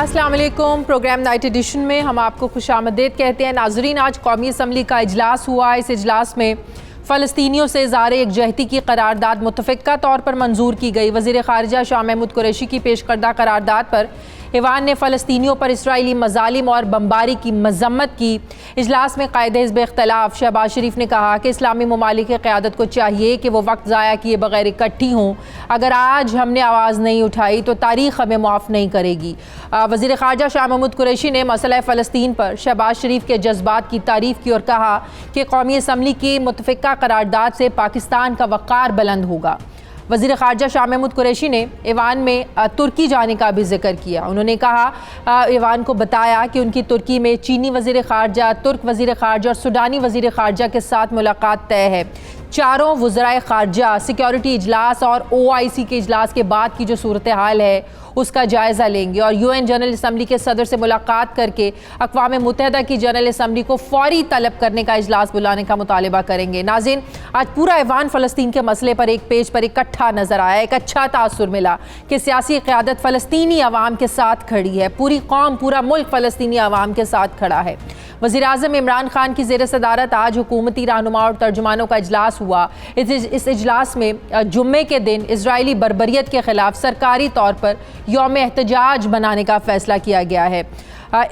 अस्सलाम वालेकुम। Programme night addition में हम आपको खुशामदीद कहते हैं। नाजरीन, आज कौमी असम्बली का इजलास हुआ। इस इजलास में फ़लस्तीनियों से इज़हार यकजहती की करारदाद मुतफ़िक़ा तौर पर मंजूर की गई। वज़ीर ख़ारिजा शाह महमूद कुरैशी की पेश करदा करारदाद पर ईवान ने फ़लस्तीनियों पर इसराइली मज़ालिम और बमबारी की मज़म्मत की। इजलास में कायदे हिज़्ब इख्तिलाफ़ शहबाज शरीफ ने कहा कि इस्लामी ममालिक की क़यादत को चाहिए कि वो वक्त ज़ाया किए बगैर इकट्ठी हों। अगर आज हमने आवाज़ नहीं उठाई तो तारीख़ हमें माफ़ नहीं करेगी। वज़ीर ख़ारिजा शाह महमूद कुरैशी ने मसला फ़लस्तीन पर शहबाज शरीफ के जज्बात की तारीफ़ की और कहा कि कौमी असम्बली की मुतफ़िक़ा करारदाद से पाकिस्तान का वक़ार बुलंद होगा। वज़ीर ख़ारिजा शाह महमूद कुरैशी ने ईवान में तुर्की जाने का भी जिक्र किया। उन्होंने कहा, ईवान को बताया कि उनकी तुर्की में चीनी वज़ीर ख़ारिजा, तुर्क वज़ीर ख़ारिजा और सूडानी वज़ीर ख़ारिजा के साथ मुलाकात तय है। चारों वज़राए ख़ारिजा सिक्योरिटी इजलास और OIC के इजलास के बाद की जो सूरत हाल है उसका जायज़ा लेंगे और UN जनरल असम्बली के सदर से मुलाकात करके अक़वाम मुत्तहिदा की जनरल असम्बली को फ़ौरी तलब करने का इजलास बुलाने का मुतालबा करेंगे। नाज़रीन, आज पूरा ईवान फ़लस्तीन के मसले पर एक पेज पर इकट्ठा नज़र आया। एक अच्छा तासुर मिला कि सियासी क़यादत फ़लस्तीनी अवाम के साथ खड़ी है। पूरी कौम, पूरा मुल्क फ़लस्तीनी अवाम के साथ खड़ा है। वज़ीर आज़म इमरान खान की ज़ेर सदारत आज हुकूमती रहनुमा और तर्जुमानों का इजलास हुआ। इस इजलास में जुम्मे के दिन इजरायली बर्बरियत के ख़िलाफ़ सरकारी तौर पर यौम एहतजाज मनाने का फ़ैसला किया गया है।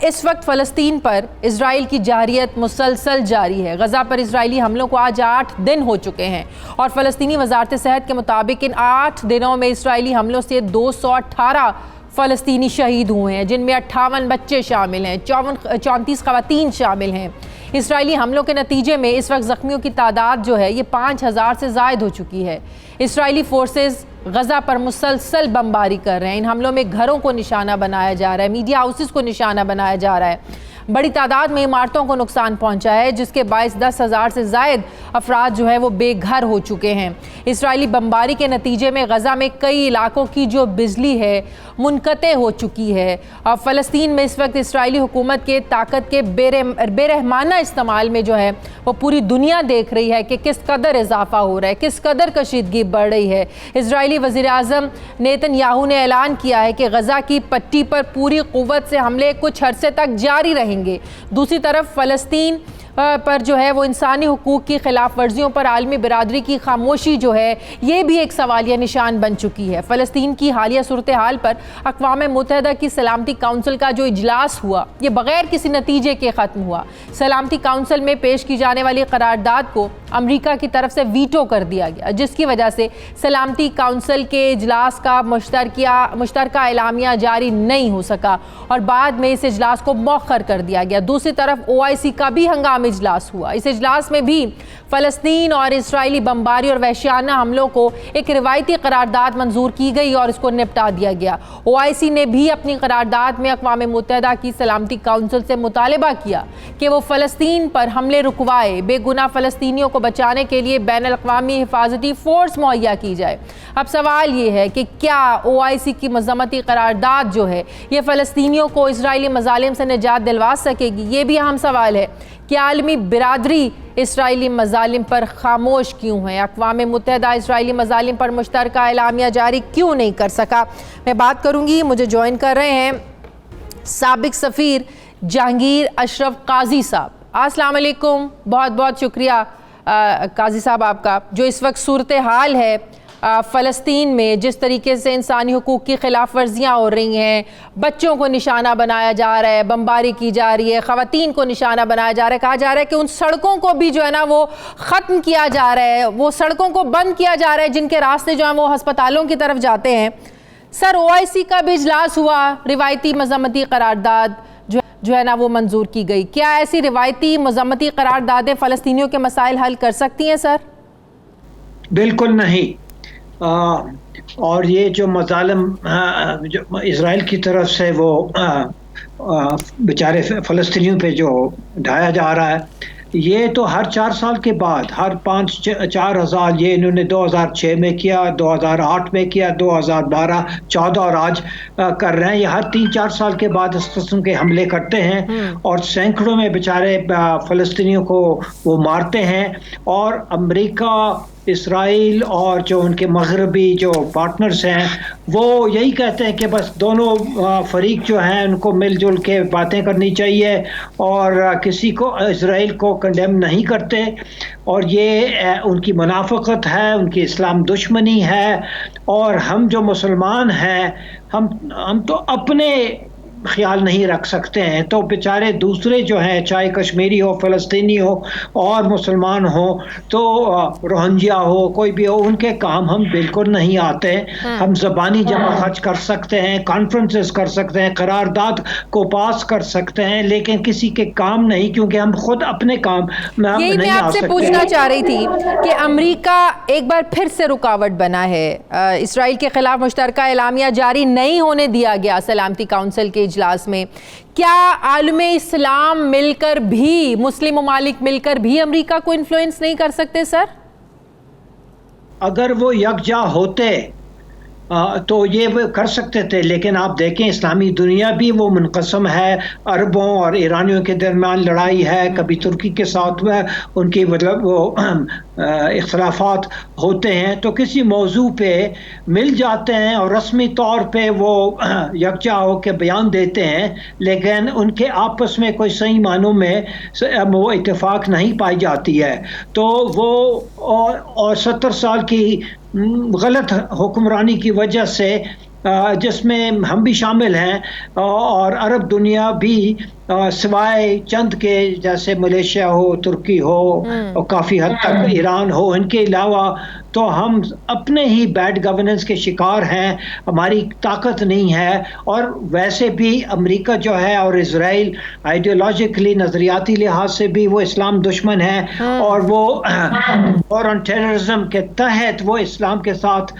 इस वक्त फ़लस्तीन पर इजराइल की जारियत मुसलसल जारी है। गज़ा पर इजरायली हमलों को आज 8 दिन हो चुके हैं और फ़लस्तीनी वज़ारत सेहत के मुताबिक इन 8 दिनों में इजरायली हमलों से 218 फ़लस्तीनी शहीद हुए हैं, जिनमें 58 बच्चे शामिल हैं, 34 ख़वातीन शामिल हैं। इजरायली हमलों के नतीजे में इस वक्त ज़ख्मियों की तादाद जो है ये 5000 से ज़ायद हो चुकी है। इजरायली फोर्सेस गज़ा पर मुसलसल बमबारी कर रहे हैं। इन हमलों में घरों को निशाना बनाया जा रहा है, मीडिया हाउसेस को निशाना बनाया जा रहा है। बड़ी तादाद में इमारतों को नुकसान पहुंचा है, जिसके बायस 10,000 से ज़ायद अफराद जो है वो बेघर हो चुके हैं। इजरायली बमबारी के नतीजे में गज़ा में कई इलाकों की जो बिजली है मुनक़ते हो चुकी है। और फ़लस्तीन में इस वक्त इजरायली हुकूमत के ताकत के बेरहमाना इस्तेमाल में जो है वो पूरी दुनिया देख रही है कि किस कदर इजाफा हो रहा है, किस कदर कशीदगी बढ़ रही है। इजरायली वज़ीर आज़म नेतन्याहू ने ऐलान किया है कि गज़ा की पट्टी पर पूरी क़ुव्वत से हमले कुछ अरसे तक जारी रहेंगे। दूसरी तरफ फ़लस्तीन पर जो है वो इंसानी हुकूक की खिलाफ वर्जियों पर आलमी बिरादरी की खामोशी जो है ये भी एक सवालिया निशान बन चुकी है। फ़लस्तीन की हालिया सूरत हाल पर अक़वाम मुत्तहिदा की सलामती काउंसिल का जो इजलास हुआ ये बग़ैर किसी नतीजे के ख़त्म हुआ। सलामती काउंसिल में पेश की जाने वाली करारदाद को अमरीका की तरफ से वीटो कर दिया गया, जिसकी वजह से सलामती काउंसिल के इजलास का मुश्तरका एलामिया जारी नहीं हो सका और बाद में इस इजलास को मौखर कर दिया गया। दूसरी तरफ OIC का भी हंगामी इजलास हुआ। इस इजलास में भी फ़लस्तीन और इजरायली बमबारी और वहशियाना हमलों को एक रिवायती करारदाद मंजूर की गई और इसको निपटा दिया गया। OIC ने भी अपनी करारदाद में अक़वाम मुत्तहिदा की सलामती काउंसिल से मुतालबा किया कि वो फ़लस्तीन पर हमले रुकवाए, बेगुनाह फ़लस्तीनियों को बचाने के लिए बैनुल अक़वामी हिफाजती फ़ोर्स मुहैया की जाए। अब सवाल ये है कि क्या OIC की मज़म्मती करारदाद जो है ये फ़लस्तीनियों को इजरायली मज़ालिम से निजात दिलवा सकेगी? ये भी अहम सवाल है कि आलमी बिरादरी इसराइली मज़ालिम पर खामोश क्यों है? अक़वाम मुत्तहिदा इसराइली मज़ालिम पर मुश्तरका एलामिया जारी क्यों नहीं कर सका? मैं बात करूँगी, मुझे ज्वाइन कर रहे हैं साबिक सफ़ीर जहांगीर अशरफ काजी साहब। अस्सलाम वालेकुम, बहुत बहुत शुक्रिया काजी साहब आपका। जो इस वक्त सूरत हाल है फ़लस्तीन में, जिस तरीके से इंसानी हुकूक की खिलाफ वर्जियाँ हो रही हैं, बच्चों को निशाना बनाया जा रहा है, बमबारी की जा रही है, ख़वातीन को निशाना बनाया जा रहा है, कहा जा रहा है कि उन सड़कों को भी जो है ना वो ख़त्म किया जा रहा है, वो सड़कों को बंद किया जा रहा है जिनके रास्ते जो हैं वो हस्पतालों की तरफ जाते हैं। सर, OIC का भी इजलास हुआ, रिवायती मज़म्मती करारदाद जो है ना वो मंजूर की गई। क्या ऐसी रिवायती मज़म्मती करारदादें फ़लस्तीनियों के मसाइल हल कर सकती हैं सर? बिल्कुल नहीं। और ये जो मज़ालिम जो इज़राइल की तरफ से वो बेचारे फ़लस्तीनियों पे जो ढाया जा रहा है, ये तो हर 4 साल के बाद, हर 5-4 हज़ार, ये इन्होंने 2006 में किया, 2008 में किया, 2012, 14 और आज कर रहे हैं। ये हर 3-4 साल के बाद इस किस्म के हमले करते हैं और सैकड़ों में बेचारे फ़लस्तीनियों को वो मारते हैं। और अमेरिका इसराइल और जो उनके मगरबी जो पार्टनर्स हैं वो यही कहते हैं कि बस दोनों फरीक जो हैं उनको मिलजुल के बातें करनी चाहिए और किसी को इसराइल को कंडेम नहीं करते। और ये उनकी मुनाफिकत है, उनकी इस्लाम दुश्मनी है। और हम जो मुसलमान हैं हम तो अपने ख्याल नहीं रख सकते हैं, तो बेचारे दूसरे जो हैं, चाहे कश्मीरी हो, फ़लस्तीनी हो और मुसलमान हो, तो रोहिंग्या हो, कोई भी हो, उनके काम हम बिल्कुल नहीं आते। हम ज़बानी जमा खर्च कर सकते हैं, कॉन्फ्रेंसेस कर सकते हैं, करारदाद को पास कर सकते हैं, लेकिन किसी के काम नहीं, क्योंकि हम खुद अपने काम में यही मैं आपसे पूछना चाह रही थी कि अमेरिका एक बार फिर से रुकावट बना है। इसराइल के खिलाफ मुश्तरका एलामिया जारी नहीं होने दिया गया सलामती काउंसिल के इजलास में। क्या आलम इस्लाम मिलकर भी, मुस्लिम ममालिक मिलकर भी अमेरिका को इन्फ्लुएंस नहीं कर सकते सर? अगर वो यकजा होते तो ये वो कर सकते थे, लेकिन आप देखें इस्लामी दुनिया भी वो मुनक़सम है। अरबों और ईरानियों के दरमियान लड़ाई है, कभी तुर्की के साथ में उनकी मतलब वो इख्तलाफात होते हैं, तो किसी मौजू पे मिल जाते हैं और रस्मी तौर पे वो यकजा हो के बयान देते हैं, लेकिन उनके आपस में कोई सही मानों में वो इत्तेफाक नहीं पाई जाती है। तो वो और 70 साल की गलत हुक्मरानी की वजह से, जिसमें हम भी शामिल हैं और अरब दुनिया भी, सिवाय चंद के जैसे मलेशिया हो, तुर्की हो और काफ़ी हद तक ईरान हो, इनके अलावा तो हम अपने ही बैड गवर्नेंस के शिकार हैं। हमारी ताकत नहीं है। और वैसे भी अमेरिका जो है और इजराइल आइडियोलॉजिकली, नज़रियाती लिहाज से भी वो इस्लाम दुश्मन है और वो फॉरेन टेररिज्म के तहत वो इस्लाम के साथ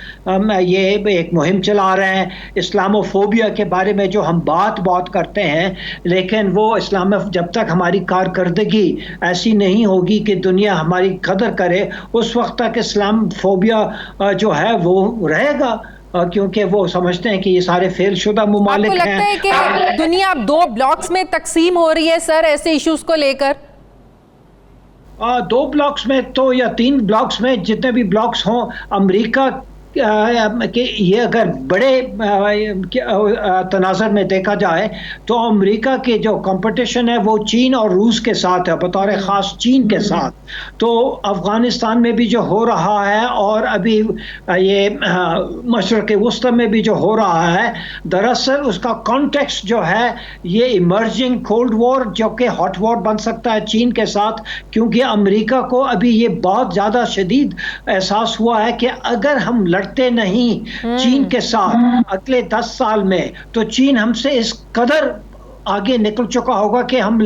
ये एक मुहिम चला रहे हैं। इस्लामोफोबिया के बारे में जो हम बात करते हैं, लेकिन वो इस्लाम जब तक हमारी कारकर्दगी ऐसी नहीं होगी कि दुनिया हमारी कदर करे, उस वक्त तक इस्लाम फोबिया जो है वो रहेगा, क्योंकि वो समझते हैं कि ये सारे फेलशुदा मुमालिक हैं। आपको लगता है कि दुनिया अब 2 ब्लॉक्स में तकसीम हो रही है सर ऐसे इश्यूज को लेकर? 2 ब्लॉक्स में तो, या 3 ब्लॉक्स में, जितने भी ब्लॉक्स हों, अमेरिका कि ये अगर बड़े तनाज़र में देखा जाए तो अमेरिका के जो कंपटीशन है वो चीन और रूस के साथ है, बतौर ख़ास चीन के साथ। तो अफ़गानिस्तान में भी जो हो रहा है और अभी ये मशरक़ वस्ती में भी जो हो रहा है, दरअसल उसका कॉन्टेक्स्ट जो है ये इमर्जिंग कोल्ड वॉर, जो कि हॉट वॉर बन सकता है चीन के साथ, क्योंकि अमेरिका को अभी ये बहुत ज़्यादा शदीद एहसास हुआ है कि अगर हम लड़ते नहीं चीन के साथ अगले 10 साल में, तो चीन हमसे इस कदर आगे निकल चुका होगा कि हम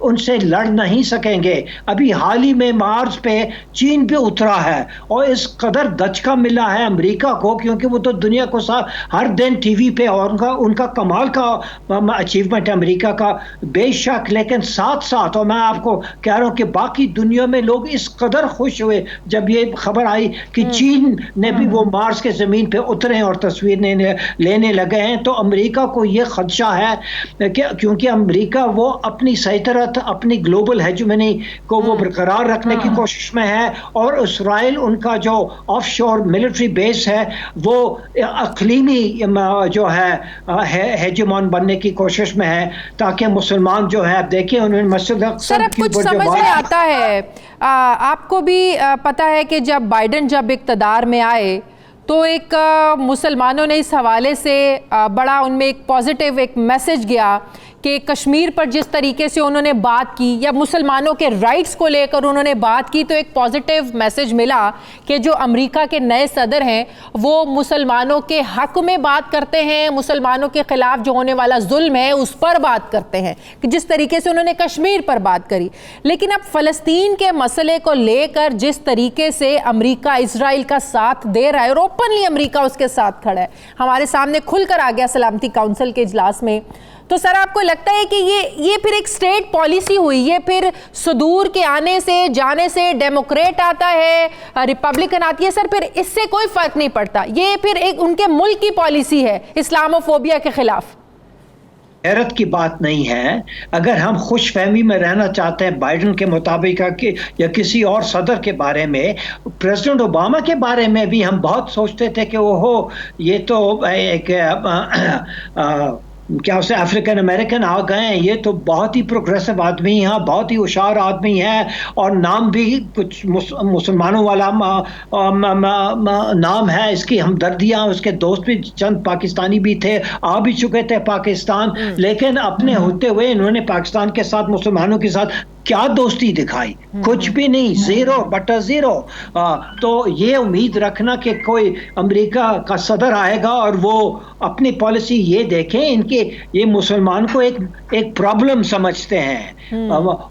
उनसे लड़ नहीं सकेंगे। अभी हाल ही में मार्स पे चीन भी उतरा है और इस कदर दचका मिला है अमेरिका को, क्योंकि वो तो दुनिया को हर दिन टीवी पे, और उनका कमाल का अचीवमेंट है अमेरिका का बेशक, लेकिन साथ साथ, और मैं आपको कह रहा हूँ कि बाकी दुनिया में लोग इस कदर खुश हुए जब ये खबर आई कि चीन ने भी वो मार्स के ज़मीन पे उतरे और तस्वीर लेने लगे हैं। तो अमेरिका को ये खदशा है कि क्योंकि अमेरिका वो अपनी सैतरत, अपनी ग्लोबल हेजेमनी को वो बरकरार रखने की कोशिश में है, और इसराइल उनका जो ऑफशोर मिलिट्री बेस है वो अक़लीमी जो है हेजेमॉन बनने की कोशिश में है, ताकि मुसलमान जो है, देखिए उन्होंने मस्जिद अक़सा के ऊपर जो समझ में आता है, आपको भी पता है कि जब बाइडेन इक़्तिदार में आए तो एक मुसलमानों ने इस हवाले से बड़ा उनमें एक पॉजिटिव एक मैसेज गया कि कश्मीर पर जिस तरीके से उन्होंने बात की, या मुसलमानों के राइट्स को लेकर उन्होंने बात की, तो एक पॉजिटिव मैसेज मिला कि जो अमेरिका के नए सदर हैं वो मुसलमानों के हक में बात करते हैं, मुसलमानों के ख़िलाफ़ जो होने वाला जुल्म है उस पर बात करते हैं, कि जिस तरीके से उन्होंने कश्मीर पर बात करी। लेकिन अब फ़लस्तीन के मसले को लेकर जिस तरीके से अमेरिका इजराइल का साथ दे रहा है और ओपनली अमेरिका उसके साथ खड़ा है, हमारे सामने खुलकर आ गया सलामती काउंसिल के इजलास में, तो सर आपको लगता है कि ये फिर एक स्टेट पॉलिसी हुई, ये फिर सुदूर के आने से जाने से डेमोक्रेट आता है, रिपब्लिकन आती है, सर फिर इससे कोई फर्क नहीं पड़ता, ये फिर एक उनके मुल्क की पॉलिसी है इस्लामोफोबिया के खिलाफ? हैरत की बात नहीं है। अगर हम खुश फहमी में रहना चाहते हैं बाइडन के मुताबिक या किसी और सदर के बारे में, प्रेसिडेंट ओबामा के बारे में भी हम बहुत सोचते थे कि ओहो ये तो एक क्या उसे अफ्रीकन अमेरिकन आ गए हैं, ये तो बहुत ही प्रोग्रेसिव आदमी हैं, बहुत ही होशियार आदमी है, और नाम भी कुछ मुसलमानों वाला नाम है, इसकी हमदर्दियां, उसके दोस्त भी चंद पाकिस्तानी भी थे, आ भी चुके थे पाकिस्तान, लेकिन अपने होते हुए इन्होंने पाकिस्तान के साथ, मुसलमानों के साथ क्या दोस्ती दिखाई? कुछ भी नहीं, जीरो बटा जीरो। तो ये उम्मीद रखना कि कोई अमेरिका का सदर आएगा और वो अपनी पॉलिसी ये देखें, इनके ये मुसलमान को एक प्रॉब्लम समझते हैं,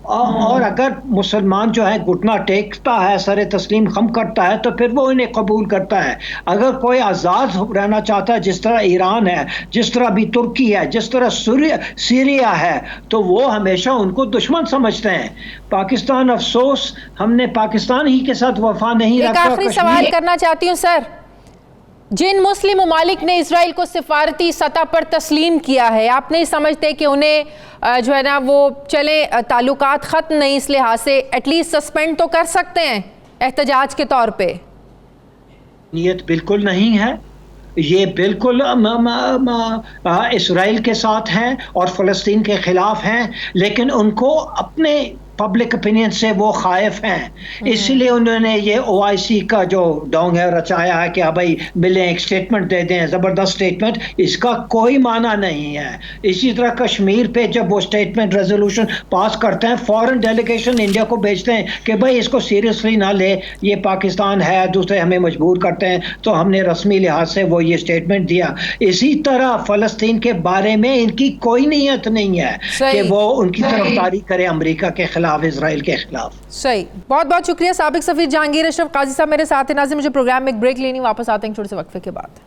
और अगर मुसलमान जो है घुटना टेकता है, सरे तस्लीम खम करता है, तो फिर वो इन्हें कबूल करता है। अगर कोई आज़ाद रहना चाहता है, जिस तरह ईरान है, जिस तरह भी तुर्की है, जिस तरह सीरिया है, तो वो हमेशा उनको दुश्मन समझते हैं। पाकिस्तान, अफसोस हमने पाकिस्तान ही के साथ वफा नहीं रखा। एक आखिरी सवाल करना चाहती हूँ सर, जिन मुस्लिम ममालिक ने इसराइल को सिफारती सतह पर तस्लीम किया है, आप नहीं समझते कि उन्हें जो है ना वो चले ताल्लुकात ख़त्म नहीं, इस लिहाज से एटलीस्ट सस्पेंड तो कर सकते हैं एहतजाज के तौर पे? नीयत बिल्कुल नहीं है, ये बिल्कुल इसराइल के साथ हैं और फ़लस्तीन के ख़िलाफ़ हैं, लेकिन उनको अपने पब्लिक ओपिनियन से वो खाइफ हैं, इसलिए उन्होंने ये OIC का जो डोंग है रचाया है कि हाँ भाई मिलें, एक स्टेटमेंट दे दें, ज़बरदस्त स्टेटमेंट, इसका कोई माना नहीं है। इसी तरह कश्मीर पे जब वो स्टेटमेंट रेजोल्यूशन पास करते हैं, फॉरेन डेलीगेशन इंडिया को भेजते हैं कि भाई इसको सीरियसली ना ले, ये पाकिस्तान है, दूसरे हमें मजबूर करते हैं, तो हमने रस्मी लिहाज से वो ये स्टेटमेंट दिया। इसी तरह फ़लस्तीन के बारे में इनकी कोई नीयत नहीं है कि वो उनकी तरफदारी करे अमेरिका के खिलाफ, इजराइल के खिलाफ। सही, बहुत बहुत शुक्रिया। साबिक सफीर जहांगीर अशरफ काजी साहब मेरे साथ हैं। नाज़रीन, मुझे प्रोग्राम में एक ब्रेक लेनी, वापस आते हैं छोटे से वक्फे के बाद।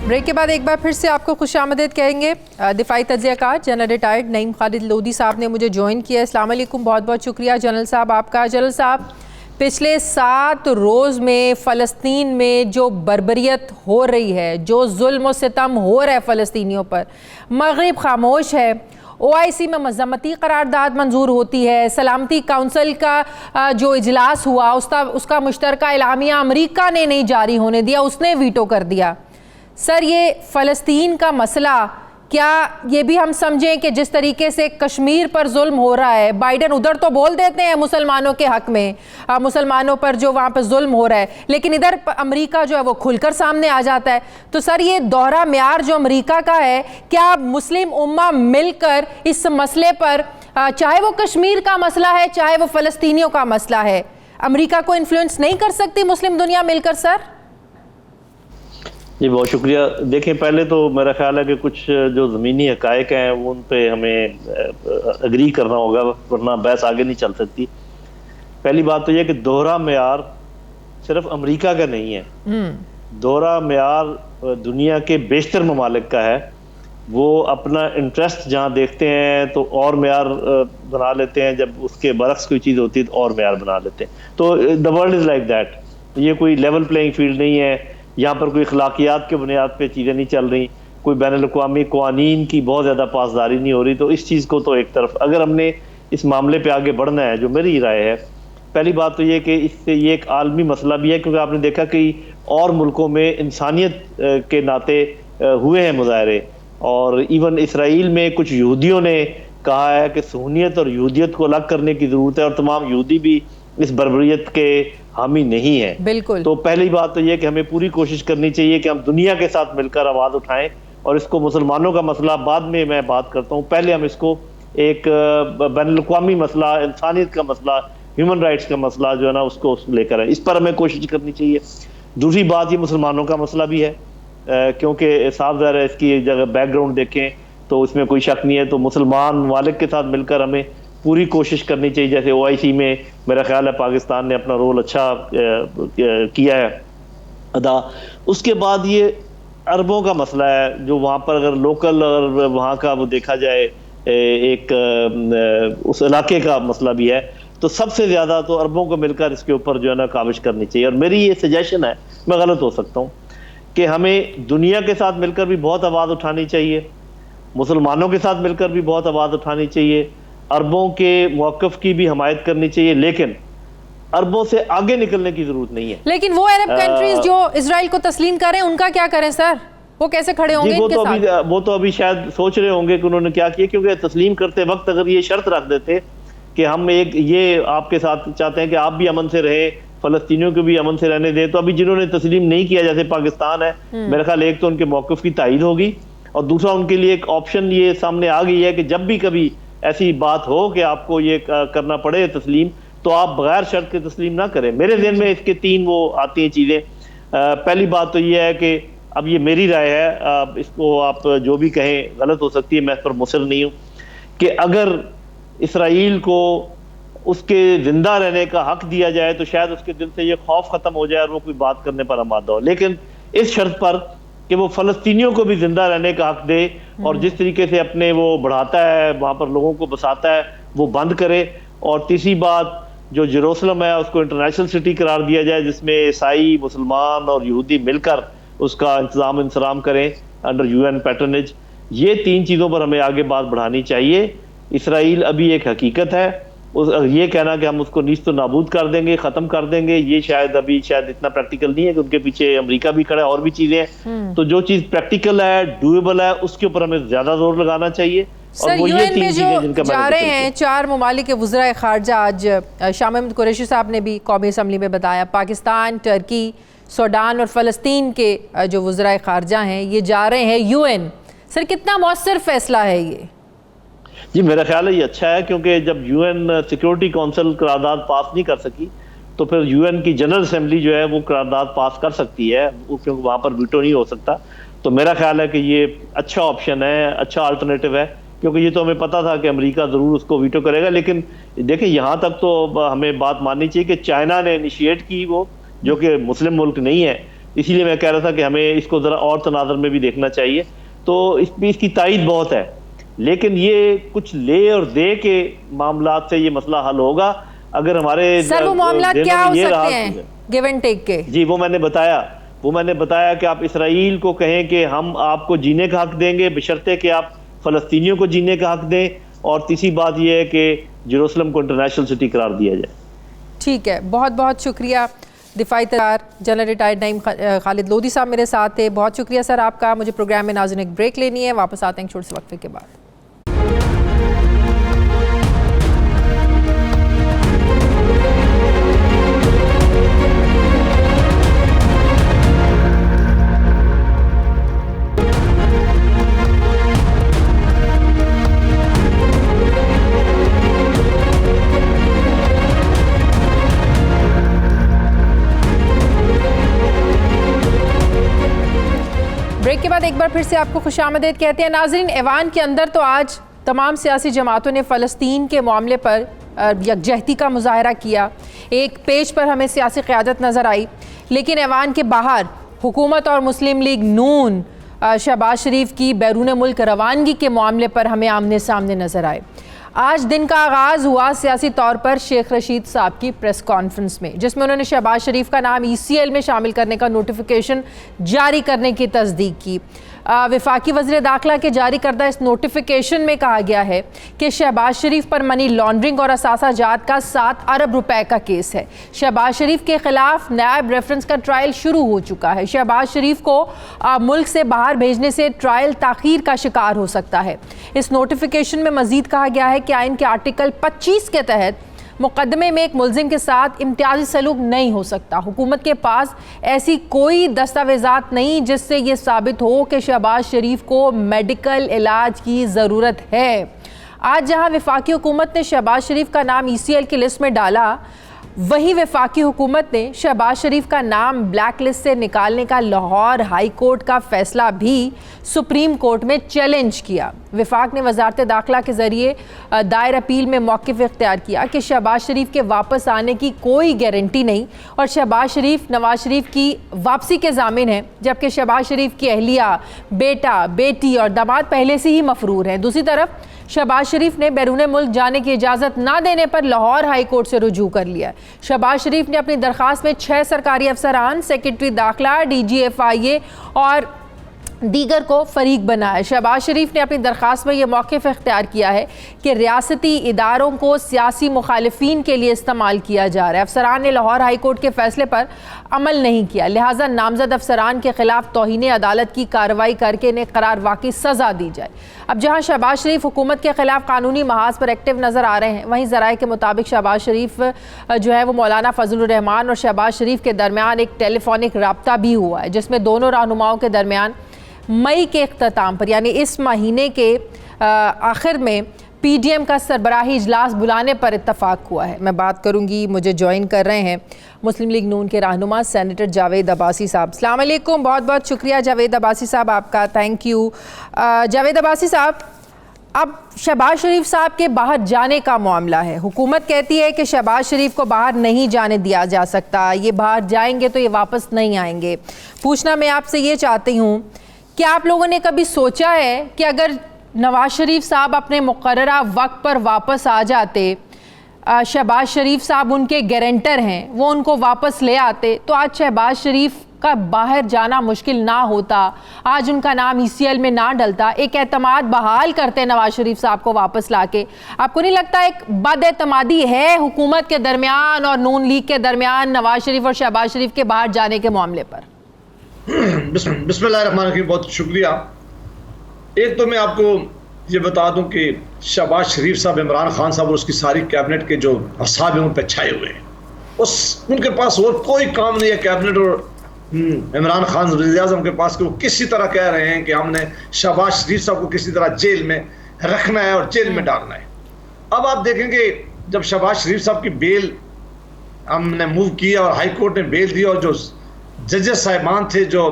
ब्रेक के बाद एक बार फिर से आपको खुशामदीद कहेंगे। दिफाई तज्ज़ियाकार जनरल रिटायर्ड नईम खालिद लोधी साहब ने मुझे ज्वाइन किया। अस्सलाम वालेकुम, बहुत बहुत शुक्रिया जनरल साहब आपका। जनरल साहब, पिछले 7 रोज़ में फ़लस्तीन में जो बर्बरियत हो रही है, जो जुल्म और सितम हो रहा है फ़लस्तीनियों पर, मग़रिब खामोश है। OIC में मज़म्मती करारदाद मंजूर होती है, सलामती काउंसिल का जो इजलास हुआ उसका मुश्तरका एलामिया अमेरिका ने नहीं जारी होने दिया, उसने वीटो कर दिया। सर, ये फ़लस्तीन का मसला, क्या ये भी हम समझें कि जिस तरीके से कश्मीर पर जुल्म हो रहा है, बाइडन उधर तो बोल देते हैं मुसलमानों के हक़ में, मुसलमानों पर जो वहाँ पर जुल्म हो रहा है, लेकिन इधर अमेरिका जो है वो खुलकर सामने आ जाता है। तो सर, ये दोहरा म्यार जो अमेरिका का है, क्या मुस्लिम उम्मा मिलकर इस मसले पर, चाहे वो कश्मीर का मसला है, चाहे वो फ़लस्तीनियों का मसला है, अमेरिका को इन्फ्लुएंस नहीं कर सकती मुस्लिम दुनिया मिलकर? सर जी, बहुत शुक्रिया। देखें, पहले तो मेरा ख्याल है कि कुछ जो ज़मीनी हक़ाइक़ हैं वो उन पे हमें एग्री करना होगा, वरना बहस आगे नहीं चल सकती। पहली बात तो यह कि दोहरा मेयार सिर्फ अमेरिका का नहीं है, दोहरा मेयार दुनिया के बेशतर ममालिक का है। वो अपना इंटरेस्ट जहाँ देखते हैं तो और मेयार बना लेते हैं, जब उसके बरक्स कोई चीज़ होती है तो और मेयार बना लेते हैं। तो the world is like that. ये कोई लेवल प्लेइंग फील्ड नहीं है, यहाँ पर कोई अखलाकियात के बुनियाद पे चीज़ें नहीं चल रही, कोई बैनुल-अक़वामी क़वानीन की बहुत ज़्यादा पासदारी नहीं हो रही। तो इस चीज़ को तो एक तरफ, अगर हमने इस मामले पे आगे बढ़ना है, जो मेरी राय है, पहली बात तो ये कि इससे ये एक आलमी मसला भी है, क्योंकि आपने देखा कि और मुल्कों में इंसानियत के नाते हुए हैं मुजाहरे, और इवन इसराइल में कुछ यहूदियों ने कहा है कि सुन्नियत और यहूदियत को अलग करने की ज़रूरत है, और तमाम यहूदी भी इस बर्बरियत के हामी नहीं है। बिल्कुल। तो पहली बात तो ये कि हमें पूरी कोशिश करनी चाहिए कि हम दुनिया के साथ मिलकर आवाज़ उठाएं, और इसको मुसलमानों का मसला बाद में मैं बात करता हूँ, पहले हम इसको एक बैनुल-अक़वामी मसला, इंसानियत का मसला, ह्यूमन राइट्स का मसला जो है ना, उसको लेकर आए, इस पर हमें कोशिश करनी चाहिए। दूसरी बात, ये मुसलमानों का मसला भी है, क्योंकि साफ ज़ाहिर है इसकी जगह बैकग्राउंड देखें तो उसमें कोई शक नहीं है। तो मुसलमान ममालिक के साथ मिलकर हमें पूरी कोशिश करनी चाहिए। जैसे OIC में मेरा ख्याल है पाकिस्तान ने अपना रोल अच्छा किया है अदा। उसके बाद ये अरबों का मसला है, जो वहाँ पर अगर लोकल और वहाँ का वो देखा जाए एक उस इलाके का मसला भी है, तो सबसे ज़्यादा तो अरबों को मिलकर इसके ऊपर जो है ना काविश करनी चाहिए। और मेरी ये सजेशन है, मैं गलत हो सकता हूँ, कि हमें दुनिया के साथ मिलकर भी बहुत आवाज़ उठानी चाहिए, मुसलमानों के साथ मिलकर भी बहुत आवाज़ उठानी चाहिए, अरबों के मौक़िफ़ की भी हमायत करनी चाहिए, लेकिन अरबों से आगे निकलने की जरूरत नहीं है। लेकिन वो अरब कंट्रीज जो इजराइल को तस्लीम करें, उनका क्या करें सर? वो कैसे खड़े होंगे इनके साथ? वो तो अभी शायद सोच रहे होंगे कि उन्होंने क्या किया, क्योंकि तस्लीम करते वक्त अगर ये शर्त रख देते कि हम ये आपके साथ चाहते हैं कि आप भी अमन से रहे, फलस्तीनियों को भी अमन से रहने दें, तो अभी जिन्होंने तस्लीम नहीं किया जैसे पाकिस्तान है, मेरा ख्याल एक तो उनके मौक़िफ़ की तायीद होगी, और दूसरा उनके लिए एक ऑप्शन ये सामने आ गई है कि जब भी कभी ऐसी बात हो कि आपको ये करना पड़े तस्लीम, तो आप बगैर शर्त के तस्लीम ना करें। मेरे ज़हन में इसके 3 वो आती हैं चीज़ें। पहली बात तो ये है कि अब ये मेरी राय है, इसको आप जो भी कहें गलत हो सकती है, मैं इस पर मुसर नहीं हूँ, कि अगर इसराइल को उसके ज़िंदा रहने का हक दिया जाए तो शायद उसके दिल से ये खौफ ख़त्म हो जाए और वो कोई बात करने पर आमादा हो, लेकिन इस शर्त पर कि वो फ़लस्तीनियों को भी ज़िंदा रहने का हक दे, और जिस तरीके से अपने वो बढ़ाता है, वहाँ पर लोगों को बसाता है, वो बंद करे। और तीसरी बात, जो जेरूसलम है उसको इंटरनेशनल सिटी करार दिया जाए, जिसमें ईसाई, मुसलमान और यहूदी मिलकर उसका इंतज़ाम इंसराम करें अंडर UN पैटर्नेज। ये 3 चीज़ों पर हमें आगे बात बढ़ानी चाहिए। इसराइल अभी एक हकीकत है, ये कहना कि हम उसको नीस्त नाबूद कर देंगे, ख़त्म कर देंगे, ये शायद इतना प्रैक्टिकल नहीं है, कि उनके पीछे अमेरिका भी खड़ा है और भी चीज़ें हैं। तो जो चीज़ प्रैक्टिकल है, डूएबल है, उसके ऊपर हमें ज़्यादा जोर लगाना चाहिए। सर, UN में जो जा रहे हैं 4 ममालिक के वज़राए ख़ारजा, आज शाह महमूद कुरैशी साहब ने भी कौमी असम्बली में बताया, पाकिस्तान, टर्की, सूडान और फ़लस्तीन के जो वज़राए ख़ारजा हैं ये जा रहे हैं UN। सर, कितना मौसर फैसला है ये? जी, मेरा ख्याल है ये अच्छा है, क्योंकि जब UN सिक्योरिटी काउंसिल करारदाद पास नहीं कर सकी, तो फिर UN की जनरल असेंबली जो है वो करारदाद पास कर सकती है, क्योंकि वहाँ पर वीटो नहीं हो सकता। तो मेरा ख्याल है कि ये अच्छा ऑप्शन है, अच्छा अल्टरनेटिव है, क्योंकि ये तो हमें पता था कि अमेरिका ज़रूर उसको वीटो करेगा। लेकिन देखिए, यहाँ तक तो हमें बात माननी चाहिए कि चाइना ने इनिशिएट की, वो जो कि मुस्लिम मुल्क नहीं है, इसीलिए मैं कह रहा था कि हमें इसको ज़रा और तनाज़ुर में भी देखना चाहिए। तो इसकी तायीद बहुत है, लेकिन ये कुछ ले और दे के मामलात से ये मसला हल होगा। अगर हमारे सर वो मामला क्या हो सकते हैं गिव एंड टेक के? जी, वो मैंने बताया कि आप इसराइल को कहें कि हम आपको जीने का हक देंगे, बशर्ते कि आप फ़लस्तीनियों को जीने का हक दें, और तीसरी बात यह है कि जेरूसलम को इंटरनेशनल सिटी करार दिया जाए। ठीक है, बहुत बहुत शुक्रिया। दिफाई तैयार जनरल रिटायर्ड नाइम खालिद लोधी साहब मेरे साथ थे। बहुत शुक्रिया सर आपका। मुझे प्रोग्राम में नाज़रीन एक ब्रेक लेनी है, वापस आते हैं छोटे से वक्फे के बाद। ब्रेक के बाद एक बार फिर से आपको खुशामदीद कहते हैं। नाज़रीन, ऐवान के अंदर तो आज तमाम सियासी जमातों ने फ़लस्तीन के मामले पर यकजहती का मुजाहरा किया। एक पेज पर हमें सियासी क़यादत नज़र आई, लेकिन ऐवान के बाहर हुकूमत और मुस्लिम लीग नून शहबाज शरीफ की बैरून मुल्क रवानगी के मामले पर हमें आमने सामने नज़र आए। आज दिन का आगाज़ हुआ सियासी तौर पर शेख रशीद साहब की प्रेस कॉन्फ्रेंस में, जिसमें उन्होंने शहबाज शरीफ का नाम ECL में शामिल करने का नोटिफिकेशन जारी करने की तस्दीक की। वफाकी वज़ीर दाखिला के जारी करदा इस नोटिफिकेशन में कहा गया है कि शहबाज शरीफ पर मनी लॉन्ड्रिंग और असासा जात का 7 अरब रुपए का केस है। शहबाज शरीफ के खिलाफ नायब रेफरेंस का ट्रायल शुरू हो चुका है। शहबाज शरीफ को मुल्क से बाहर भेजने से ट्रायल ताख़ीर का शिकार हो सकता है। इस नोटिफिकेशन में मज़ीद कहा गया है कि आइन के आर्टिकल 25 के तहत मुकदमे में एक मुलजिम के साथ इम्तियाजी सलूक नहीं हो सकता। हुकूमत के पास ऐसी कोई दस्तावेज़ात नहीं जिससे ये साबित हो कि शहबाज शरीफ को मेडिकल इलाज की ज़रूरत है। आज जहां वफाकी हुकूमत ने शहबाज शरीफ का नाम ECL की लिस्ट में डाला, वही वफाकी हुकूमत ने शहबाज शरीफ का नाम ब्लैक लिस्ट से निकालने का लाहौर हाई कोर्ट का फैसला भी सुप्रीम कोर्ट में चैलेंज किया। वफाक ने वजारत दाखिला के ज़रिए दायर अपील में मौक़िफ़ इख्तियार किया कि शहबाज शरीफ के वापस आने की कोई गारंटी नहीं और शहबाज शरीफ नवाज शरीफ की वापसी के ज़ामिन हैं, जबकि शहबाज शरीफ की अहलिया, बेटा, बेटी और दामाद पहले से ही मफरूर हैं। दूसरी तरफ शहबाज शरीफ ने बैरून मुल्क जाने की इजाज़त ना देने पर लाहौर हाई कोर्ट से रुजू कर लिया। शहबाज शरीफ ने अपनी दरख्वास्त में 6 सरकारी अफसरान, सेक्रेटरी दाखिला, DGFIA और दीगर को फरीक बनाया। शहबाज शरीफ ने अपनी दरख्वास्त में यह मौक़िफ़ इख्तियार किया है कि रियासती इदारों को सियासी मुखालिफिन के लिए इस्तेमाल किया जा रहा है। अफसरान ने लाहौर हाई कोर्ट के फैसले पर अमल नहीं किया, लिहाजा नामजद अफसरान के खिलाफ तौहीन अदालत की कार्रवाई करके इन्हें करार वाक़ई सज़ा दी जाए। अब जहाँ शहबाज शरीफ हुकूमत के खिलाफ कानूनी महाज पर एक्टिव नज़र आ रहे हैं, वहीं ज़राए के मुताबिक शहबाज शरीफ जो है वो मौलाना फजलुर रहमान और शहबाज शरीफ के दरमियान एक टेलीफोनिक रब्ता भी हुआ है, जिसमें दोनों रहनुमाओं के दरमियान मई के इख्तिताम पर यानी इस महीने के आखिर में PDM का सरबराही इजलास बुलाने पर इत्तफाक हुआ है। मैं बात करूंगी, मुझे ज्वाइन कर रहे हैं मुस्लिम लीग नून के रहनुमा सेनेटर जावेद अब्बासी साहब। अस्सलाम वालेकुम, बहुत बहुत शुक्रिया जावेद अब्बासी साहब आपका, थैंक यू। जावेद अब्बासी साहब, अब शहबाज शरीफ साहब के बाहर जाने का मामला है। हुकूमत कहती है कि शहबाज शरीफ को बाहर नहीं जाने दिया जा सकता, ये बाहर जाएंगे तो ये वापस नहीं आएंगे। पूछना मैं आपसे ये चाहती हूँ कि आप लोगों ने कभी सोचा है कि अगर नवाज शरीफ साहब अपने मुकर्ररा वक्त पर वापस आ जाते, शहबाज शरीफ साहब उनके गारंटर हैं, वो उनको वापस ले आते, तो आज शहबाज शरीफ का बाहर जाना मुश्किल ना होता, आज उनका नाम ECL में ना डलता, एक एतमाद बहाल करते नवाज शरीफ साहब को वापस लाके। आपको नहीं लगता एक बदएतमादी है हुकूमत के दरमियान और नून लीग के दरमियान नवाज शरीफ और शहबाज शरीफ के बाहर जाने के मामले पर? बिस्मिल्लाहिर्रहमानिर्रहीम, बहुत शुक्रिया। एक तो मैं आपको ये बता दूं कि शहबाज शरीफ साहब, इमरान खान साहब और उसकी सारी कैबिनेट के जो असाब हैं उन पर छाए हुए हैं, उनके पास और कोई काम नहीं है। कैबिनेट और इमरान खान वज़ीर-ए-आज़म के पास कि वो किसी तरह कह रहे हैं कि हमने शहबाज शरीफ साहब को किसी तरह जेल में रखना है और जेल में डालना है। अब आप देखेंगे जब शहबाज शरीफ साहब की बेल हमने मूव किया और हाई कोर्ट ने बेल दी और जो जजेस साहिबान थे, जो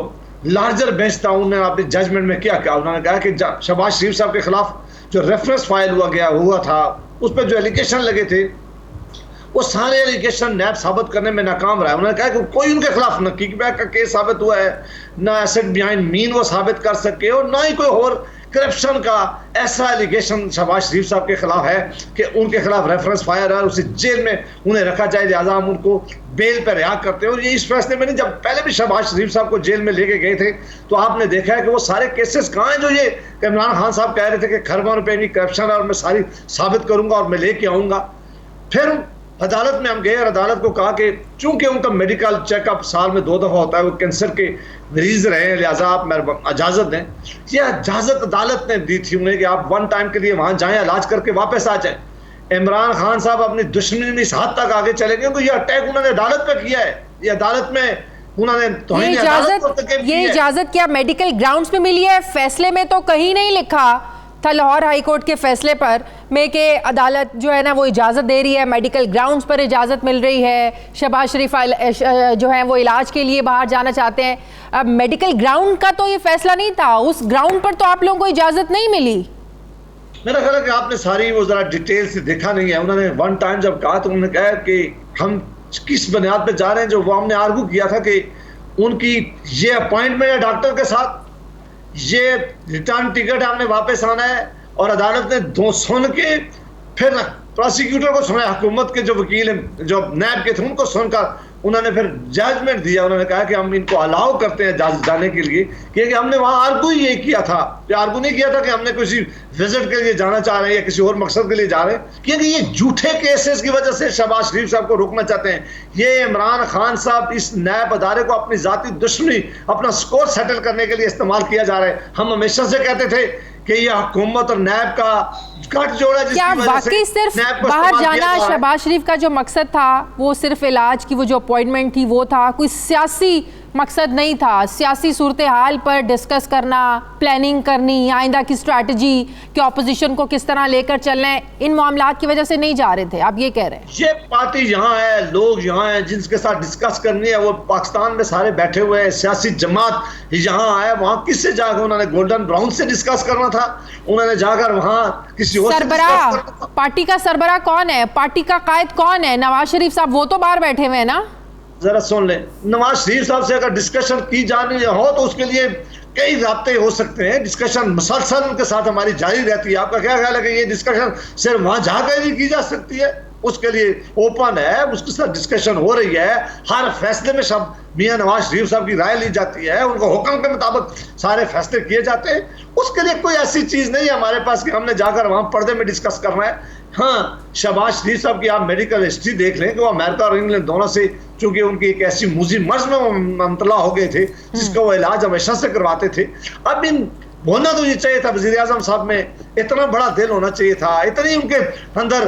लार्जर बेंच था, उन्होंने अपने जजमेंट में क्या कहा, उन्होंने कहा कि शहबाज शरीफ साहब के खिलाफ जो रेफरेंस फाइल हुआ था, उस पर जो एलिगेशन लगे थे, वो सारे एलिगेशन नैब साबित करने में नाकाम रहा है। उन्होंने कहा कि कोई उनके खिलाफ न किकबैक का केस साबित हुआ है, ना एसेट बिहाइंड मीन वो साबित कर सके, और ना ही कोई और करप्शन का ऐसा एलिगेशन शहबाज शरीफ साहब के खिलाफ है कि उनके खिलाफ रेफरेंस फायर है और उसे जेल में उन्हें रखा जाए, लिहाजा हम उनको बेल पर रिहा करते हैं। और ये इस फैसले में नहीं, जब पहले भी शहबाज शरीफ साहब को जेल में लेके गए थे तो आपने देखा है कि वो सारे केसेस कहाँ हैं जो ये इमरान खान साहब कह रहे थे कि खरबों रुपए की करप्शन है और मैं सारी साबित करूंगा और मैं लेके आऊंगा। फिर अदालत में हम गए और अदालत को कहा कि चूंकि उनका मेडिकल चेकअप साल में 2 दफ़ा होता है, वो कैंसर के मरीज रहे हैं, लिहाजा आप इजाज़त दें। यह इजाज़त अदालत ने दी थी उन्हें कि आप 1 टाइम के लिए वहाँ जाएं, इलाज करके वापस आ जाएं। इमरान खान साहब अपनी दुश्मनी में इस हद तक आगे चले गए, क्योंकि ये अटैक उन्होंने अदालत पर किया है। ये अदालत में उन्होंने ये इजाज़त क्या मेडिकल ग्राउंड्स पे मिली है? फैसले में तो कहीं नहीं लिखा था लाहौर हाई कोर्ट के फैसले पर में कि अदालत जो है ना वो इजाज़त दे रही है, मेडिकल ग्राउंड्स पर इजाज़त मिल रही है, शहबाज शरीफ जो है वो इलाज के लिए बाहर जाना चाहते हैं। अब मेडिकल ग्राउंड का तो ये फैसला नहीं था, उस ग्राउंड पर तो आप लोगों को इजाज़त नहीं मिली। मेरा ख्याल है कि आपने सारी वो ज़रा डिटेल से देखा नहीं है। उन्होंने 1 टाइम जब कहा तो उन्होंने कहा कि हम किस बुनियाद पर जा रहे हैं, जो वो हमने आर्गू किया था कि उनकी ये अपॉइंटमेंट है डॉक्टर के साथ, ये रिटर्न टिकट हमने वापस आना है, और अदालत ने सुन के फिर प्रोसिक्यूटर को सुना, हुकूमत के जो वकील हैं जो नैब के थे उनको सुनकर उन्होंने फिर जजमेंट दिया। उन्होंने कहा कि हम इनको अलाउ करते हैं जाने के लिए, क्योंकि हमने वहाँ आर्गू ये किया था, आर्गू नहीं किया था कि हमने किसी विजिट के लिए जाना चाह रहे हैं या किसी और मकसद के लिए जा रहे हैं, क्योंकि ये झूठे केसेस की वजह से शहबाज शरीफ साहब को रोकना चाहते हैं। ये इमरान खान साहब इस नैब अदारे को अपनी जाती दुश्मनी, अपना स्कोर सेटल करने के लिए इस्तेमाल किया जा रहा है। हम हमेशा से कहते थे कि ये हुकूमत और नैब का गठजोड़ है, क्या वाकई सिर्फ बाहर जाना शहबाज शरीफ का जो मकसद था वो सिर्फ इलाज की वो जो अपॉइंटमेंट थी वो था, कोई सियासी मकसद नहीं था सियासी सूरत हाल पर डिस्कस करना, प्लानिंग करनी, आइंदा की स्ट्रैटेजी कि ऑपोजिशन को किस तरह लेकर चलना है, इन मामलात की वजह से नहीं जा रहे थे, आप ये कह रहे हैं? ये पार्टी यहाँ है, लोग यहाँ हैं जिनके साथ डिस्कस करनी है, वो पाकिस्तान में सारे बैठे हुए हैं, सियासी जमात यहाँ आया, वहाँ किससे जाकर उन्होंने गोल्डन ब्राउन से डिस्कस करना था, उन्होंने जाकर वहाँ किसी और सरबराह, पार्टी का सरबराह कौन है, पार्टी का कायद कौन है? नवाज शरीफ साहब, वो तो बाहर बैठे हुए हैं ना। जरा सुन लें, नवाज शरीफ साहब से अगर डिस्कशन की जानी हो तो उसके लिए कई रास्ते हो सकते हैं, डिस्कशन मुसलसल उनके साथ हमारी जारी रहती है। आपका क्या ख्याल है कि ये डिस्कशन सिर्फ वहां जाकर ही की जा सकती है? उसके लिए ओपन है, उसके साथ डिस्कशन हो रही है, हर फैसले में सब मियां नवाज शरीफ साहब की राय ली जाती है, उनको हुक्म के मुताबिक सारे फैसले किए जाते हैं। उसके लिए कोई ऐसी चीज नहीं है हमारे पास कि हमने जाकर वहां पर्दे में डिस्कस करना है। हाँ, शहबाज शरीफ साहब की आप मेडिकल हिस्ट्री देख लें कि वो अमेरिका और इंग्लैंड दोनों से, चूंकि उनकी एक ऐसी मूजी मर्ज में वो मुबतला हो गए थे जिसका वो इलाज हमेशा से करवाते थे। अब इन होना तो ये चाहिए था, वजीर आजम साहब में इतना बड़ा दिल होना चाहिए था, इतनी उनके अंदर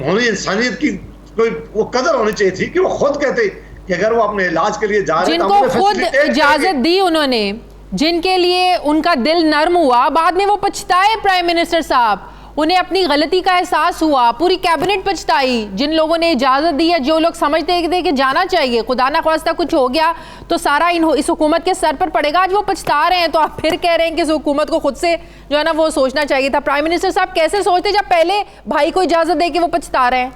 होनी इंसानियत की कोई वो कदर होनी चाहिए थी कि वो खुद कहते कि अगर वो अपने इलाज के लिए जा रहे हैं, जिनको खुद इजाजत दी उन्होंने, जिनके लिए उनका दिल नर्म हुआ, बाद में वो पछताए प्राइम मिनिस्टर साहब, उन्हें अपनी गलती का एहसास हुआ, पूरी कैबिनेट पछताई, जिन लोगों ने इजाज़त दी है, जो लोग समझते थे कि जाना चाहिए, खुदा ना ख्वास्ता कुछ हो गया तो सारा इस हुकूमत के सर पर पड़ेगा, आज वो पछता रहे हैं। तो आप फिर कह रहे हैं कि इस हुकूमत को खुद से जो है ना वो सोचना चाहिए था। प्राइम मिनिस्टर साहब कैसे सोचते जब पहले भाई को इजाज़त दे के वो पछता रहे हैं?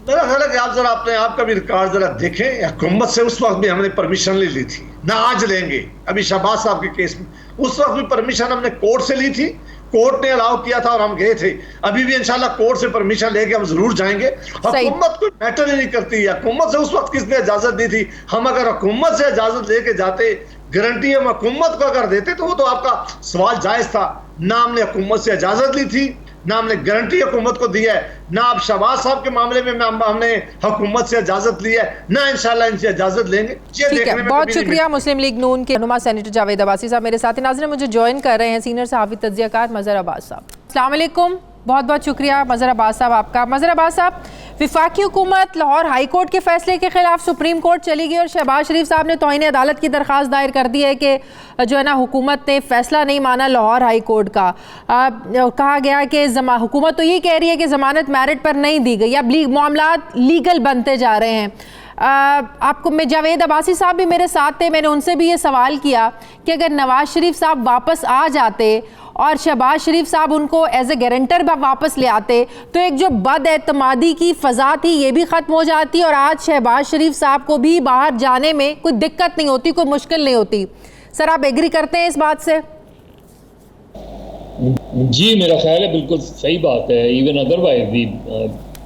मेरा ख्याल है कि आप जरा अपने आप का भी रिकॉर्ड जरा देखें, हुकूमत से उस वक्त भी हमने परमिशन ले ली थी, ना आज लेंगे। अभी शहबाज साहब के केस में उस वक्त भी परमिशन हमने कोर्ट से ली थी, कोर्ट ने अलाउ किया था और हम गए थे। अभी भी इंशाल्लाह कोर्ट से परमिशन लेके हम जरूर जाएंगे। हुकूमत कोई मैटर ही नहीं करती है, हुकूमत से उस वक्त किसने इजाजत दी थी? हम अगर हुकूमत से इजाजत लेके जाते, गारंटी हम हुकूमत को अगर देते तो वो तो आपका सवाल जायज था। ना हमने हुकूमत से इजाजत ली थी, ना हमने गारंटी हुकूमत को दी है, ना अब शहबाज साहब के मामले में हमने हुकूमत से इजाजत ली है, ना इंशाल्लाह इनसे इजाजत लेंगे। ठीक है, बहुत शुक्रिया। मुस्लिम लीग नून के रहनुमा सेनेटर जावेद अब्बासी साहब मेरे साथ। नाज़रीन, मुझे ज्वाइन कर रहे हैं सीनियर सहाफ़ी तज्ज़ियाकार मज़हर अब्बास साहब। अस्सलाम वालेकुम, बहुत बहुत शुक्रिया मज़हर अब्बास साहब आपका। मज़हर अब्बास साहब, विफाकी हुकूमत लाहौर हाई कोर्ट के फैसले के खिलाफ सुप्रीम कोर्ट चली गई और शहबाज शरीफ साहब ने तौहीन अदालत की दरख्वास्त दायर कर दी है कि जो है ना हुकूमत ने फ़ैसला नहीं माना लाहौर हाई कोर्ट का। कहा गया कि हुकूमत तो ये कह रही है कि ज़मानत मेरिट पर नहीं दी गई, अब मामलात लीगल बनते जा रहे हैं। आपको मैं जावेद अब्बासी साहब भी मेरे साथ थे, मैंने उनसे भी ये सवाल किया कि अगर नवाज शरीफ साहब वापस आ जाते और शहबाज शरीफ साहब उनको एज ए गारंटर वापस ले आते तो एक जो बदएतमादी की फ़ज़ा थी ये भी ख़त्म हो जाती और आज शहबाज शरीफ साहब को भी बाहर जाने में कोई दिक्कत नहीं होती, कोई मुश्किल नहीं होती। सर, आप एग्री करते हैं इस बात से? जी, मेरा ख्याल है बिल्कुल सही बात है। इवन अदरवाइज भी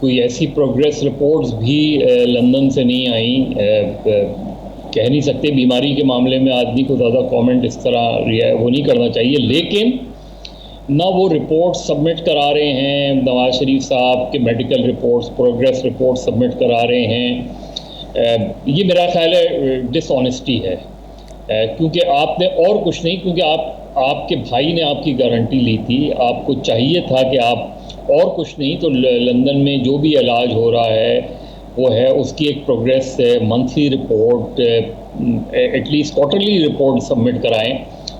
कोई ऐसी प्रोग्रेस रिपोर्ट्स भी लंदन से नहीं आई। कह नहीं सकते, बीमारी के मामले में आदमी को ज़्यादा कमेंट इस तरह वो नहीं करना चाहिए, लेकिन ना वो रिपोर्ट सबमिट करा रहे हैं नवाज शरीफ साहब के medical reports, progress report submit करा रहे हैं। ये मेरा ख्याल है डिसऑनेस्टी है, क्योंकि आपने और कुछ नहीं, क्योंकि आपके भाई ने आपकी गारंटी ली थी, आपको चाहिए था कि आप और कुछ नहीं तो लंदन में जो भी इलाज हो रहा है वो है उसकी एक progress monthly report, at least quarterly report submit कराएं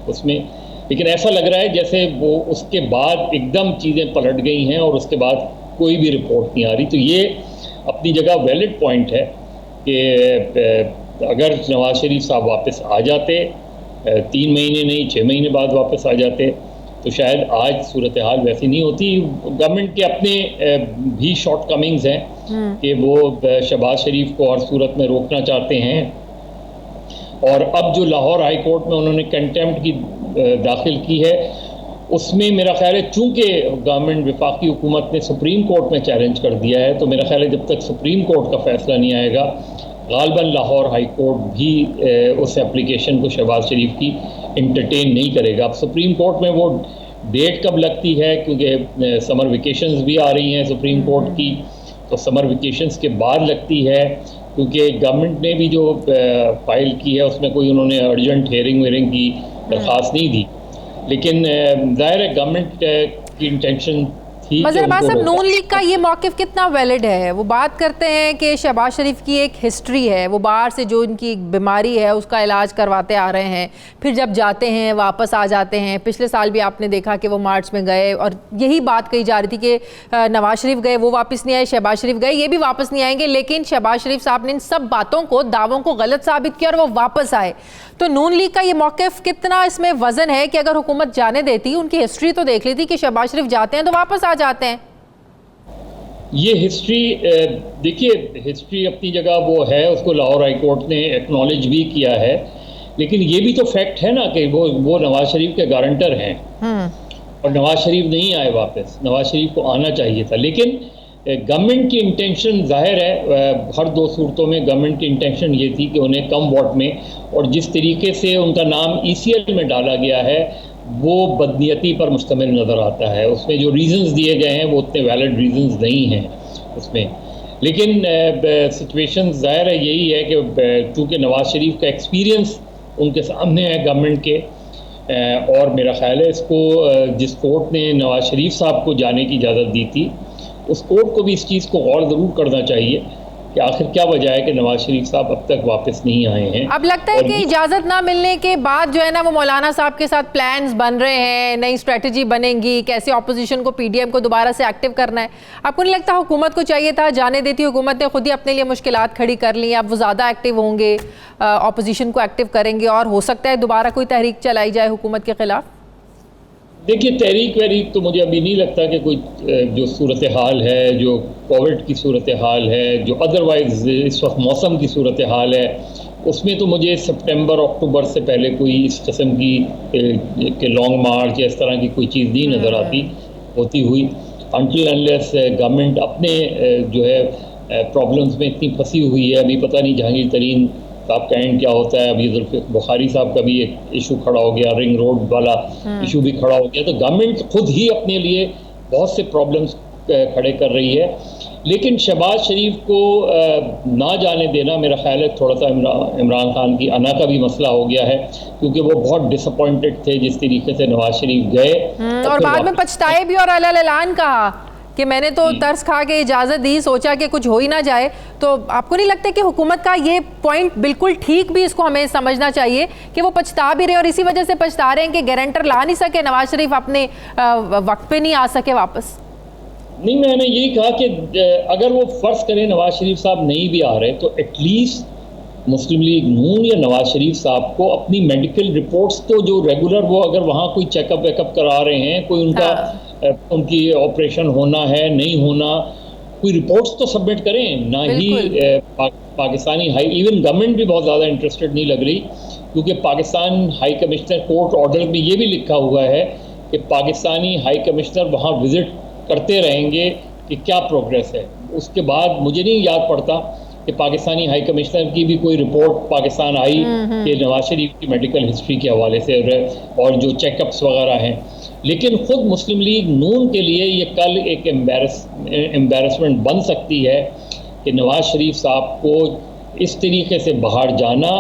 उसमें। लेकिन ऐसा लग रहा है जैसे वो उसके बाद एकदम चीज़ें पलट गई हैं और उसके बाद कोई भी रिपोर्ट नहीं आ रही। तो ये अपनी जगह वैलिड पॉइंट है कि अगर नवाज शरीफ साहब वापस आ जाते, 3 महीने नहीं 6 महीने बाद वापस आ जाते तो शायद आज सूरत हाल वैसी नहीं होती। गवर्नमेंट के अपने भी शॉर्ट कमिंग्स हैं कि वो शहबाज शरीफ को हर सूरत में रोकना चाहते हैं। और अब जो लाहौर हाई कोर्ट में उन्होंने कंटेम्प्ट की दाखिल की है, उसमें मेरा ख्याल है चूँकि गवर्नमेंट वफाकी हुकूमत ने सुप्रीम कोर्ट में चैलेंज कर दिया है, तो मेरा ख्याल है जब तक सुप्रीम कोर्ट का फैसला नहीं आएगा गालबन लाहौर हाई कोर्ट भी उस एप्लीकेशन को शहबाज शरीफ की इंटरटेन नहीं करेगा। अब सुप्रीम कोर्ट में वो डेट कब लगती है, क्योंकि समर वेकेशंस भी आ रही हैं सुप्रीम कोर्ट की, तो समर वेकेशंस के बाद लगती है, क्योंकि गवर्नमेंट ने भी जो फाइल की है उसमें कोई उन्होंने अर्जेंट हेयरिंग वेयरिंग की दरख्वास्त नहीं दी। लेकिन ज़ाहिर है गवर्नमेंट की इंटेंशन मज़हर अब्बास साहब, नून लीग का ये मौक़िफ़ कितना वैलिड है? वो बात करते हैं कि शहबाज शरीफ की एक हिस्ट्री है, वो बाहर से जो इनकी बीमारी है उसका इलाज करवाते आ रहे हैं, फिर जब जाते हैं वापस आ जाते हैं। पिछले साल भी आपने देखा कि वो मार्च में गए और यही बात कही जा रही थी कि नवाज शरीफ गए, वो वापस नहीं आए, शहबाज शरीफ गए, ये भी वापस नहीं आएंगे। लेकिन शहबाज शरीफ साहब ने इन सब बातों को, दावों को गलत साबित किया और वो वापस आए। तो नून लीग का ये मौक़िफ़ कितना इसमें वज़न है कि अगर हुकूमत जाने देती, उनकी हिस्ट्री तो देख लेती कि शहबाज शरीफ जाते हैं तो वापस आ जाते हैं। ये हिस्ट्री, देखिए हिस्ट्री अपनी जगह वो है, उसको लाहौर हाई कोर्ट ने एक्नॉलेज भी किया है, लेकिन ये भी तो फैक्ट है ना कि वो नवाज शरीफ के गारंटर हैं और नवाज शरीफ नहीं आए वापस। नवाज शरीफ को आना चाहिए था, लेकिन गवर्नमेंट की इंटेंशन जाहिर है, हर दो सूरतों में गवर्नमेंट की इंटेंशन ये थी कि उन्हें कम वोट में, और जिस तरीके से उनका नाम ECL में डाला गया है वो बदनीयती पर मुश्तमिल नज़र आता है। उसमें जो रीज़न्स दिए गए हैं वो उतने वैलिड रीज़न्स नहीं हैं उसमें। लेकिन सिचुएशन ज़ाहिर है यही है कि चूँकि नवाज शरीफ का एक्सपीरियंस उनके सामने है गवर्नमेंट के, और मेरा ख्याल है इसको जिस कोर्ट ने नवाज शरीफ साहब को जाने की इजाज़त दी थी, उस कोर्ट को भी इस चीज़ को गौर ज़रूर करना चाहिए कि आखिर क्या वजह है कि नवाज शरीफ साहब अब तक वापस नहीं आए हैं। अब लगता है कि इजाज़त ना मिलने के बाद जो है ना वो मौलाना साहब के साथ प्लान्स बन रहे हैं, नई स्ट्रेटजी बनेंगी, कैसे ऑपोजिशन को, PDM को दोबारा से एक्टिव करना है। आपको नहीं लगता हुकूमत को चाहिए था, जाने देती हुकूमत ने खुद ही अपने लिए मुश्किलात खड़ी कर ली, अब वो ज़्यादा एक्टिव होंगे, ऑपोजिशन को एक्टिव करेंगे और हो सकता है दोबारा कोई तहरीक चलाई जाए हुकूमत के ख़िलाफ़? देखिए तहरीक वहरीक तो मुझे अभी नहीं लगता कि कोई जो सूरत हाल है, जो कोविड की सूरत हाल है, जो अदरवाइज़ इस वक्त मौसम की सूरत हाल है, उसमें तो मुझे सितंबर अक्टूबर से पहले कोई इस किस्म की लॉन्ग मार्च या इस तरह की कोई चीज़ नहीं नज़र आती होती हुई, अनटिल अनलेस गवर्नमेंट अपने जो है प्रॉब्लम्स में इतनी फंसी हुई है। अभी पता नहीं जहांगीर तरीन साहब का एंड क्या होता है, अभी जुल्फ़िकार बुखारी साहब का भी एक इशू खड़ा हो गया, रिंग रोड वाला इशू भी खड़ा हो गया। तो गवर्नमेंट खुद ही अपने लिए बहुत से प्रॉब्लम्स खड़े कर रही है। लेकिन शहबाज शरीफ को ना जाने देना मेरा ख्याल है थोड़ा सा इमरान खान की अना का भी मसला हो गया है, क्योंकि वो बहुत डिसअपॉइंटेड थे जिस तरीके से नवाज शरीफ गए और बाद में पछताए भी और ऐलान कहा कि मैंने तो तरस खा के इजाज़त दी, सोचा कि कुछ हो ही ना जाए। तो आपको नहीं लगता कि हुकूमत का ये पॉइंट बिल्कुल ठीक भी इसको हमें समझना चाहिए कि वो पछता भी रहे और इसी वजह से पछता रहे हैं कि गारंटर ला नहीं सके, नवाज शरीफ अपने वक्त पे नहीं आ सके वापस? नहीं, मैंने यही कहा कि अगर वो फ़र्ज़ करें नवाज शरीफ साहब नहीं भी आ रहे तो एटलीस्ट मुस्लिम लीग नून या नवाज शरीफ साहब को अपनी मेडिकल रिपोर्ट्स तो जो रेगुलर वो अगर वहाँ कोई चेकअप वेकअप करा रहे हैं, कोई उनकी ऑपरेशन होना है नहीं होना, कोई रिपोर्ट्स तो सबमिट करें। ना ही पाकिस्तानी हाई, इवन गवर्नमेंट भी बहुत ज़्यादा इंटरेस्टेड नहीं लग रही, क्योंकि Pakistan high commissioner court order में ये भी लिखा हुआ है कि पाकिस्तानी हाई कमिश्नर वहाँ विज़िट करते रहेंगे कि क्या प्रोग्रेस है। उसके बाद मुझे नहीं याद पड़ता कि पाकिस्तानी हाई कमिश्नर की भी कोई रिपोर्ट पाकिस्तान आई कि नवाज शरीफ की मेडिकल हिस्ट्री के हवाले से और जो चेकअप्स वगैरह हैं। लेकिन ख़ुद मुस्लिम लीग नून के लिए ये कल एक एम्बैरसमेंट बन सकती है कि नवाज शरीफ साहब को इस तरीके से बाहर जाना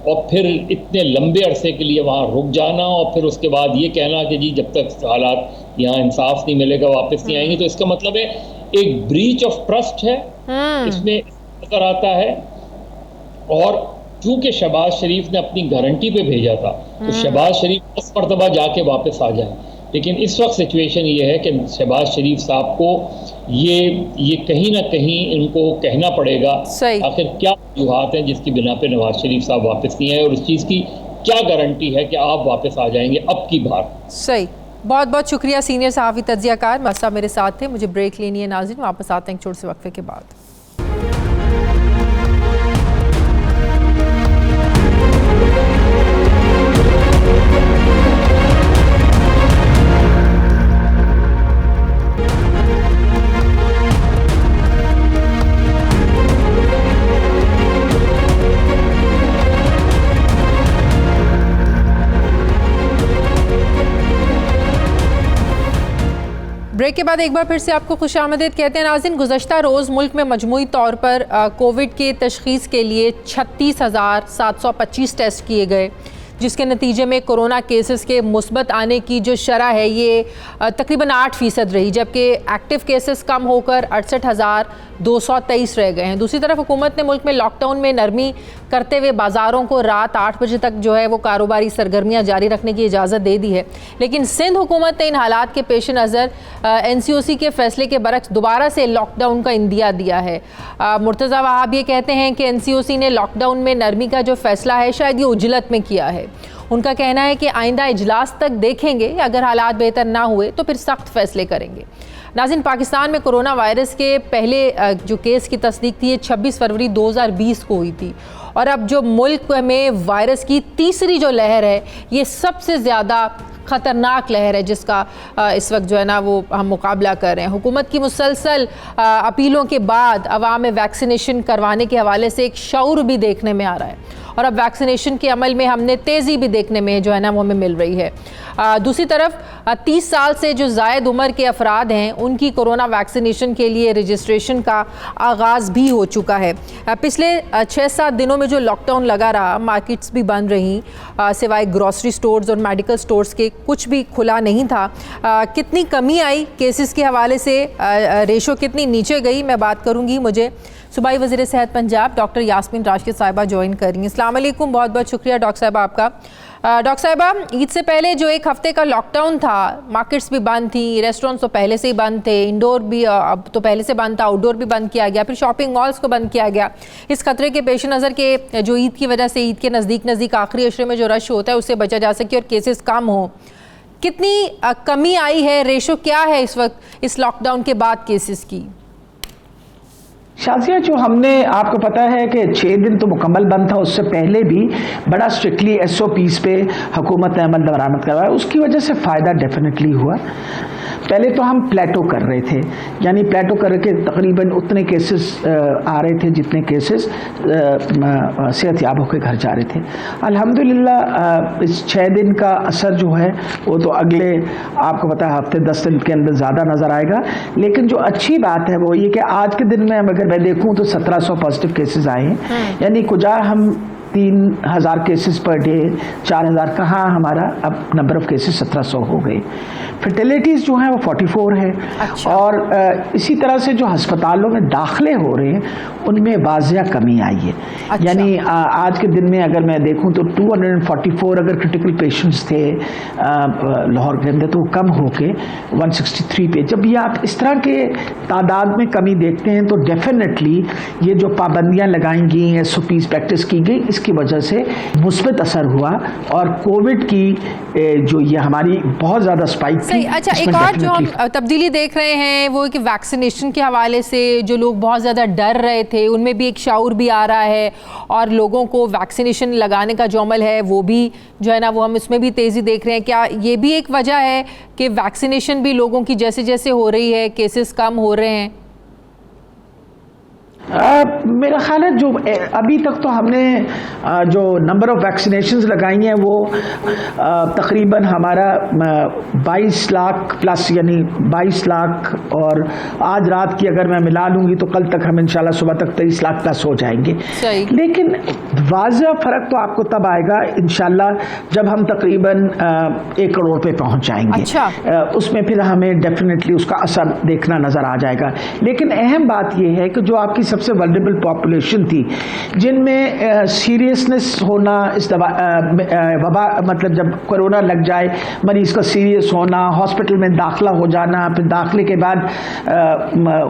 और फिर इतने लंबे अरसे के लिए वहाँ रुक जाना और फिर उसके बाद ये कहना कि जी जब तक हालात यहाँ इंसाफ नहीं मिलेगा वापस नहीं आएंगे। तो इसका मतलब है एक ब्रीच ऑफ ट्रस्ट है इसमें नजर आता है। और चूंकि शहबाज शरीफ ने अपनी गारंटी पे भेजा था तो शहबाज शरीफ 10 मरतबा जाके वापस आ जाए, लेकिन इस वक्त सिचुएशन ये है कि शहबाज शरीफ साहब को ये कहीं ना कहीं इनको कहना पड़ेगा आखिर क्या वजूहात हैं जिसकी बिना पे नवाज शरीफ साहब वापस नहीं आए और इस चीज़ की क्या गारंटी है कि आप वापस आ जाएंगे अब की बार। सही, बहुत बहुत शुक्रिया सीनियर सहाफ़ी तज्ज़ियाकार मसा मेरे साथ थे। मुझे ब्रेक लेनी है नाज़रीन, वापस आते हैं एक छोटे से वक्फे के बाद। ब्रेक के बाद एक बार फिर से आपको खुशामदीद कहते हैं नाज़रीन। गुज़श्ता रोज़ मुल्क में मजमूई तौर पर कोविड के तशख़ीस के लिए 36,725 टेस्ट किए गए, जिसके नतीजे में कोरोना केसेस के मुस्बत आने की जो शरह है ये तकरीबन 8% रही, जबकि एक्टिव केसेस कम होकर 68,223 रह गए हैं। दूसरी तरफ हुकूमत ने मुल्क में लॉकडाउन में नरमी करते हुए बाज़ारों को रात 8 बजे तक जो है वो कारोबारी सरगर्मियाँ जारी रखने की इजाज़त दे दी है। लेकिन सिंध हुकूमत ने इन हालात के पेश नज़र NCOC के फैसले के बरक्स दोबारा से लॉकडाउन का इंदिया दिया है। मुर्तज़ा वहाब ये कहते हैं कि NCOC ने लॉकडाउन में नरमी का जो फैसला है शायद ये उजलत में किया है। उनका कहना है कि आइंदा इजलास तक देखेंगे, अगर हालात बेहतर ना हुए तो फिर सख्त फैसले करेंगे। नाज़रीन, पाकिस्तान में कोरोना वायरस के पहले जो केस की तस्दीक थी ये 26 फरवरी 2020 को हुई थी, और अब जो मुल्क में वायरस की तीसरी जो लहर है ये सबसे ज़्यादा ख़तरनाक लहर है जिसका इस वक्त जो है ना वो हम मुकाबला कर रहे हैं। हुकूमत की मुसलसल अपीलों के बाद अवाम में वैक्सीनेशन करवाने के हवाले से एक शऊर भी देखने में आ रहा है, और अब वैक्सीनेशन के अमल में हमने तेज़ी भी देखने में जो है ना वो हमें मिल रही है। दूसरी तरफ 30 साल से जो ज़ायद उम्र के अफराद हैं उनकी कोरोना वैक्सीनेशन के लिए रजिस्ट्रेशन का आगाज़ भी हो चुका है। पिछले 6-7 दिनों में जो लॉकडाउन लगा रहा, मार्केट्स भी बंद रहीं, सिवाय ग्रॉसरी स्टोर्स और मेडिकल स्टोर्स के कुछ भी खुला नहीं था। कितनी कमी आई केसेस के हवाले से, रेशो कितनी नीचे गई, मैं बात करूँगी। मुझे सूबाई वज़ीर सेहत पंजाब डॉक्टर यास्मीन राशिद साहिबा ज्वाइन कर रही हैं। अस्सलाम वालेकुम, बहुत बहुत शुक्रिया डॉक्टर साहिबा आपका। डॉक्टर साहिबा, ईद से पहले जो एक हफ्ते का लॉकडाउन था, मार्केट्स भी बंद थी, रेस्टोरेंट्स तो पहले से ही बंद थे, इंडोर भी अब तो पहले से बंद था, आउटडोर भी बंद किया गया, फिर शॉपिंग मॉल्स को बंद किया गया। इस खतरे के पेश नज़र के जो ईद की वजह से ईद के नज़दीक आखिरी अशरे में जो रश होता है उससे बचा जा सके और केसेस कम हो, कितनी कमी आई है, रेशो क्या है इस वक्त इस लॉकडाउन के बाद केसेस की? शाजिया, जो हमने आपको पता है कि 6 दिन तो मुकम्मल बंद था, उससे पहले भी बड़ा स्ट्रिक्टली SOPs पे हुकूमत ने अमल दरामद करवाया, उसकी वजह से फ़ायदा डेफिनेटली हुआ। पहले तो हम प्लेटो कर रहे थे, यानी प्लेटो करके तकरीबन उतने केसेस आ रहे थे जितने केसेस सेहत याब होकर घर जा रहे थे। अल्हम्दुलिल्लाह इस 6 दिन का असर जो है वो तो अगले आपको पता है हफ्ते 10 दिन के अंदर ज़्यादा नज़र आएगा। लेकिन जो अच्छी बात है वो ये कि आज के दिन में अगर मैं देखूं तो 1700 पॉजिटिव केसेस आए हैं, यानी कुजा हम 3000 केसेस पर डे, 4000 कहाँ हमारा अब नंबर ऑफ केसेस 1700 हो गए। फर्टिलिटीज़ जो हैं वो 44 है। अच्छा। और इसी तरह से जो अस्पतालों में दाखिले हो रहे हैं उनमें वाज़िया कमी आई है। अच्छा। यानी आज के दिन में अगर मैं देखूं तो 244 अगर क्रिटिकल पेशेंट्स थे लाहौर के अंदर, तो वो कम होके 163 पे। जब ये आप इस तरह के तादाद में कमी देखते हैं तो डेफिनेटली ये जो पाबंदियां लगाई गई, SOPs प्रैक्टिस की गई, इसकी वजह से मुस्बत असर हुआ और कोविड की जो ये हमारी बहुत ज़्यादा स्पाइक थी। अच्छा, एक और जो हम तब्दीली देख रहे हैं वो कि वैक्सीनेशन के हवाले से जो लोग बहुत ज़्यादा डर रहे थे उनमें भी एक शाऊर भी आ रहा है, और लोगों को वैक्सीनेशन लगाने का जो अमल है वो भी जो है ना वो हम इसमें भी तेज़ी देख रहे हैं। क्या ये भी एक वजह है कि वैक्सीनेशन भी लोगों की जैसे जैसे हो रही है केसेस कम हो रहे हैं? मेरा ख्याल है जो अभी तक तो हमने जो नंबर ऑफ वैक्सीनेशंस लगाई हैं वो तकरीबन हमारा 22 लाख प्लस, यानी 22 लाख, और आज रात की अगर मैं मिला लूँगी तो कल तक हम इंशाल्लाह सुबह तक 23 लाख प्लस हो जाएंगे। लेकिन वाज़ह फ़र्क तो आपको तब आएगा इंशाल्लाह जब हम तकरीबन 1 करोड़ पे पहुँच जाएंगे। अच्छा। उसमें फिर हमें डेफिनेटली उसका असर देखना नज़र आ जाएगा। लेकिन अहम बात यह है कि जो आपकी सबसे वल्नरेबल पॉपुलेशन थी, जिनमें सीरियसनेस होना, इस वबा मतलब जब कोरोना लग जाए मरीज का सीरियस होना, हॉस्पिटल में दाखिला हो जाना, फिर दाखिले के बाद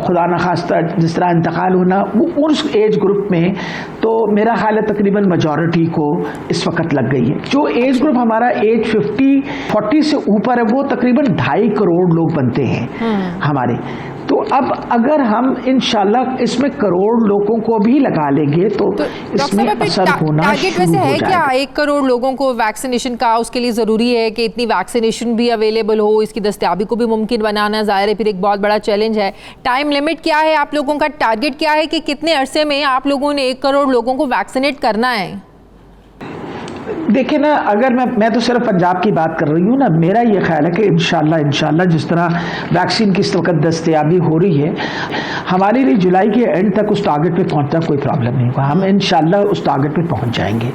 खुदा न खास्ता जिस तरह इंतकाल होना, वो उस एज ग्रुप में तो मेरा ख्याल है तकरीबन मेजॉरिटी को इस वक्त लग गई है। जो एज ग्रुप हमारा एज 40 से ऊपर है वो तकरीबन 2.5 करोड़ लोग बनते हैं हमारे। तो अब अगर हम इंशाल्लाह इसमें करोड़ लोगों को भी लगा लेंगे तो इसमें असर होना टारगेट वैसे है क्या 1 करोड़ लोगों को वैक्सीनेशन का? उसके लिए ज़रूरी है कि इतनी वैक्सीनेशन भी अवेलेबल हो, इसकी दस्तयाबी को भी मुमकिन बनाना ज़ाहिर है फिर एक बहुत बड़ा चैलेंज है। टाइम लिमिट क्या है आप लोगों का? टारगेट क्या है कि कितने अरसे में आप लोगों ने 1 करोड़ लोगों को वैक्सीनेट करना है? देखिए ना, अगर मैं तो सिर्फ पंजाब की बात कर रही हूँ ना, मेरा ये ख्याल है कि इंशाल्लाह जिस तरह वैक्सीन की इस वक्त दस्तयाबी हो रही है, हमारे लिए जुलाई के एंड तक उस टारगेट पे पहुंचना कोई प्रॉब्लम नहीं होगा। हम इंशाल्लाह उस टारगेट पे पहुंच जाएंगे,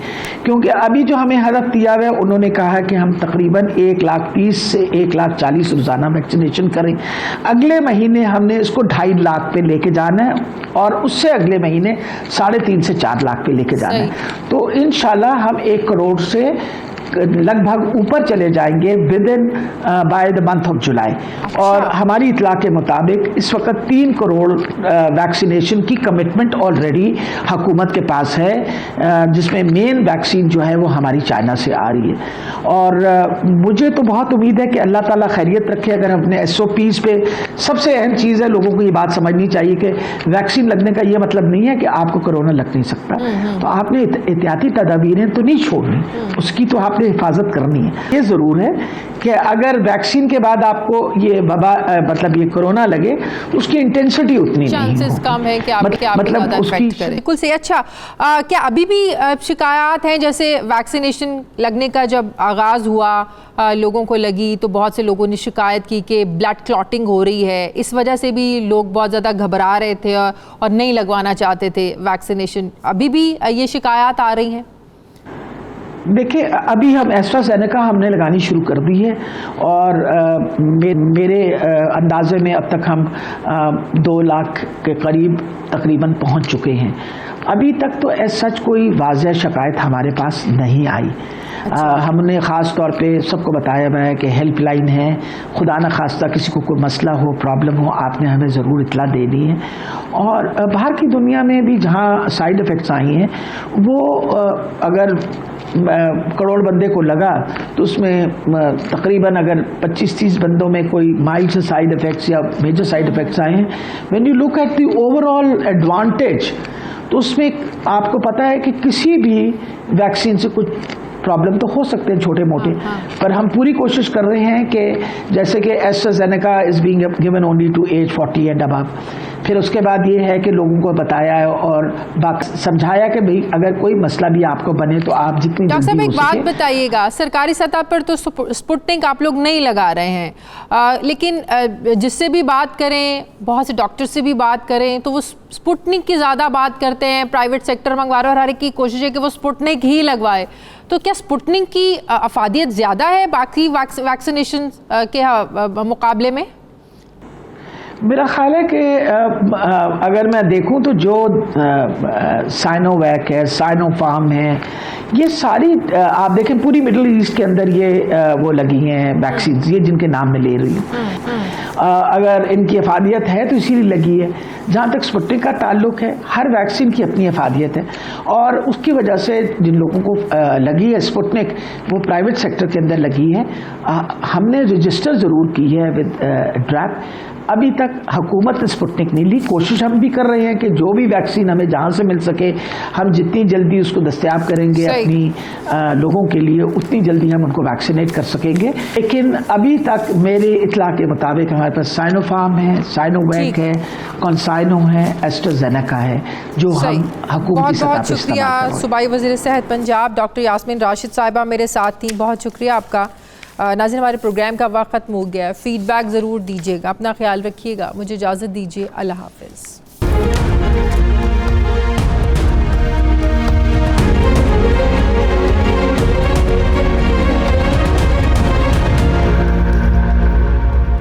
क्योंकि अभी जो हमें हदफ दिया हुआ है, उन्होंने कहा है कि हम तकरीबन 1,30,000 से 1,40,000 रोज़ाना वैक्सीनेशन करें। अगले महीने हमने इसको 2.5 लाख पे लेके जाना है, और उससे अगले महीने 3.5 से 4 लाख पे लेके जाना है। तो इंशाल्लाह हम 1 करोड़ से लगभग ऊपर चले जाएंगे with in by the month of July. और हमारी इतला के मुताबिक इस वक्त 3 करोड़ वैक्सीनेशन की कमिटमेंट ऑलरेडी हुकूमत के पास है, जिसमें मेन वैक्सीन जो है वो हमारी चाइना से आ रही है। और मुझे तो बहुत उम्मीद है कि अल्लाह ताला खैरियत रखे। अगर अपने SOPs पे सबसे अहम चीज़ है, लोगों को ये बात समझनी चाहिए कि वैक्सीन लगने का ये मतलब नहीं है कि आपको कोरोना लग नहीं सकता, तो आपने एहतियाती तदाबीरें तो नहीं छोड़नी, उसकी तो आपने हिफाजत करनी है। ये ज़रूर है कि अगर वैक्सीन के बाद आपको ये वबा मतलब ये कोरोना लगे, उसकी इंटेंसिटी उतनी चांसेस कम है कि आपके मतलब उसकी बिल्कुल सही। अच्छा, क्या अभी भी शिकायत हैं, जैसे वैक्सीनेशन लगने का जब आगाज़ हुआ, लोगों को लगी तो बहुत से लोगों ने शिकायत की कि ब्लड क्लॉटिंग हो रही है, इस वजह से भी लोग बहुत ज़्यादा घबरा रहे थे और नहीं लगवाना चाहते थे वैक्सीनेशन। अभी भी ये शिकायत आ रही हैं? देखिए, अभी हम एस्ट्राजेनेका हमने लगानी शुरू कर दी है, और मेरे अंदाजे में अब तक हम 2 लाख के करीब तकरीबन पहुंच चुके हैं। अभी तक तो ऐसा सच कोई वाज़ह शिकायत हमारे पास नहीं आई। हमने ख़ास तौर पे सबको बताया हुआ है कि हेल्पलाइन है, खुदा न खास्ता किसी को कोई मसला हो, प्रॉब्लम हो, आपने हमें ज़रूर इतला देनी है। और बाहर की दुनिया में भी जहाँ साइड इफ़ेक्ट्स आई हैं, वो अगर करोड़ बंदे को लगा तो उसमें तकरीबन अगर 25-30 बंदों में कोई माइल्ड से साइड इफ़ेक्ट्स या मेजर साइड इफ़ेक्ट्स आए हैं, when you look at the overall advantage, तो उसमें आपको पता है कि किसी भी वैक्सीन से कुछ प्रॉब्लम तो हो सकते हैं छोटे मोटे, पर हम पूरी कोशिश कर रहे हैं कि जैसे कि AstraZeneca is being given only to age 40 and above. फिर उसके बाद ये है कि लोगों को बताया है और समझाया कि भाई अगर कोई मसला भी आपको बने तो आप जितनी डॉक्टर साहब एक बात जल्दी बताइएगा, सरकारी सतह पर तो स्पुतनिक आप लोग नहीं लगा रहे हैं, लेकिन जिससे भी बात करें, बहुत से डॉक्टर से भी बात करें, तो वो स्पुतनिक की ज़्यादा बात करते हैं, प्राइवेट सेक्टर मंगवा रहे हैं, और हर एक की कोशिश है कि वो स्पुतनिक ही लगवाए। तो क्या स्पुतनिक की अफादियत ज़्यादा है बाकी वैक्सीनेशन के मुकाबले में? मेरा ख्याल है कि अगर मैं देखूं तो जो साइनोवैक है, साइनोफार्म है, ये सारी आप देखें पूरी मिडिल ईस्ट के अंदर ये वो लगी हैं वैक्सीन, ये जिनके नाम में ले रही हूँ। अगर इनकी अफादियत है तो इसीलिए लगी है। जहाँ तक स्पुतनिक का ताल्लुक है, हर वैक्सीन की अपनी अफादियत है, और उसकी वजह से जिन लोगों को लगी है स्पुतनिक, वो प्राइवेट सेक्टर के अंदर लगी है। हमने रजिस्टर ज़रूर की है विद ड्रैप। अभी तक हुकूमत ने स्पुतनिक नहीं ली। कोशिश हम भी कर रहे हैं कि जो भी वैक्सीन हमें जहाँ से मिल सके, हम जितनी जल्दी उसको दस्तयाब करेंगे अपनी लोगों के लिए, उतनी जल्दी हम उनको वैक्सीनेट कर सकेंगे। लेकिन अभी तक मेरे इतला के मुताबिक हमारे पास साइनोफार्म है, साइनोवैक है, कॉन्साइनो है, एस्ट्राजेनेका है, जो हम हुकूमती सतह पर इस्तेमाल कर रहे हैं। सूबाई वज़ीर सेहत पंजाब डॉक्टर यास्मीन राशिद साहिबा मेरे साथ थी, बहुत शुक्रिया आपका। नाज़रीन, हमारे प्रोग्राम का वक्त ख़त्म हो गया है। फीडबैक ज़रूर दीजिएगा, अपना ख्याल रखिएगा। मुझे इजाज़त दीजिए, अल्लाह हाफ़िज़।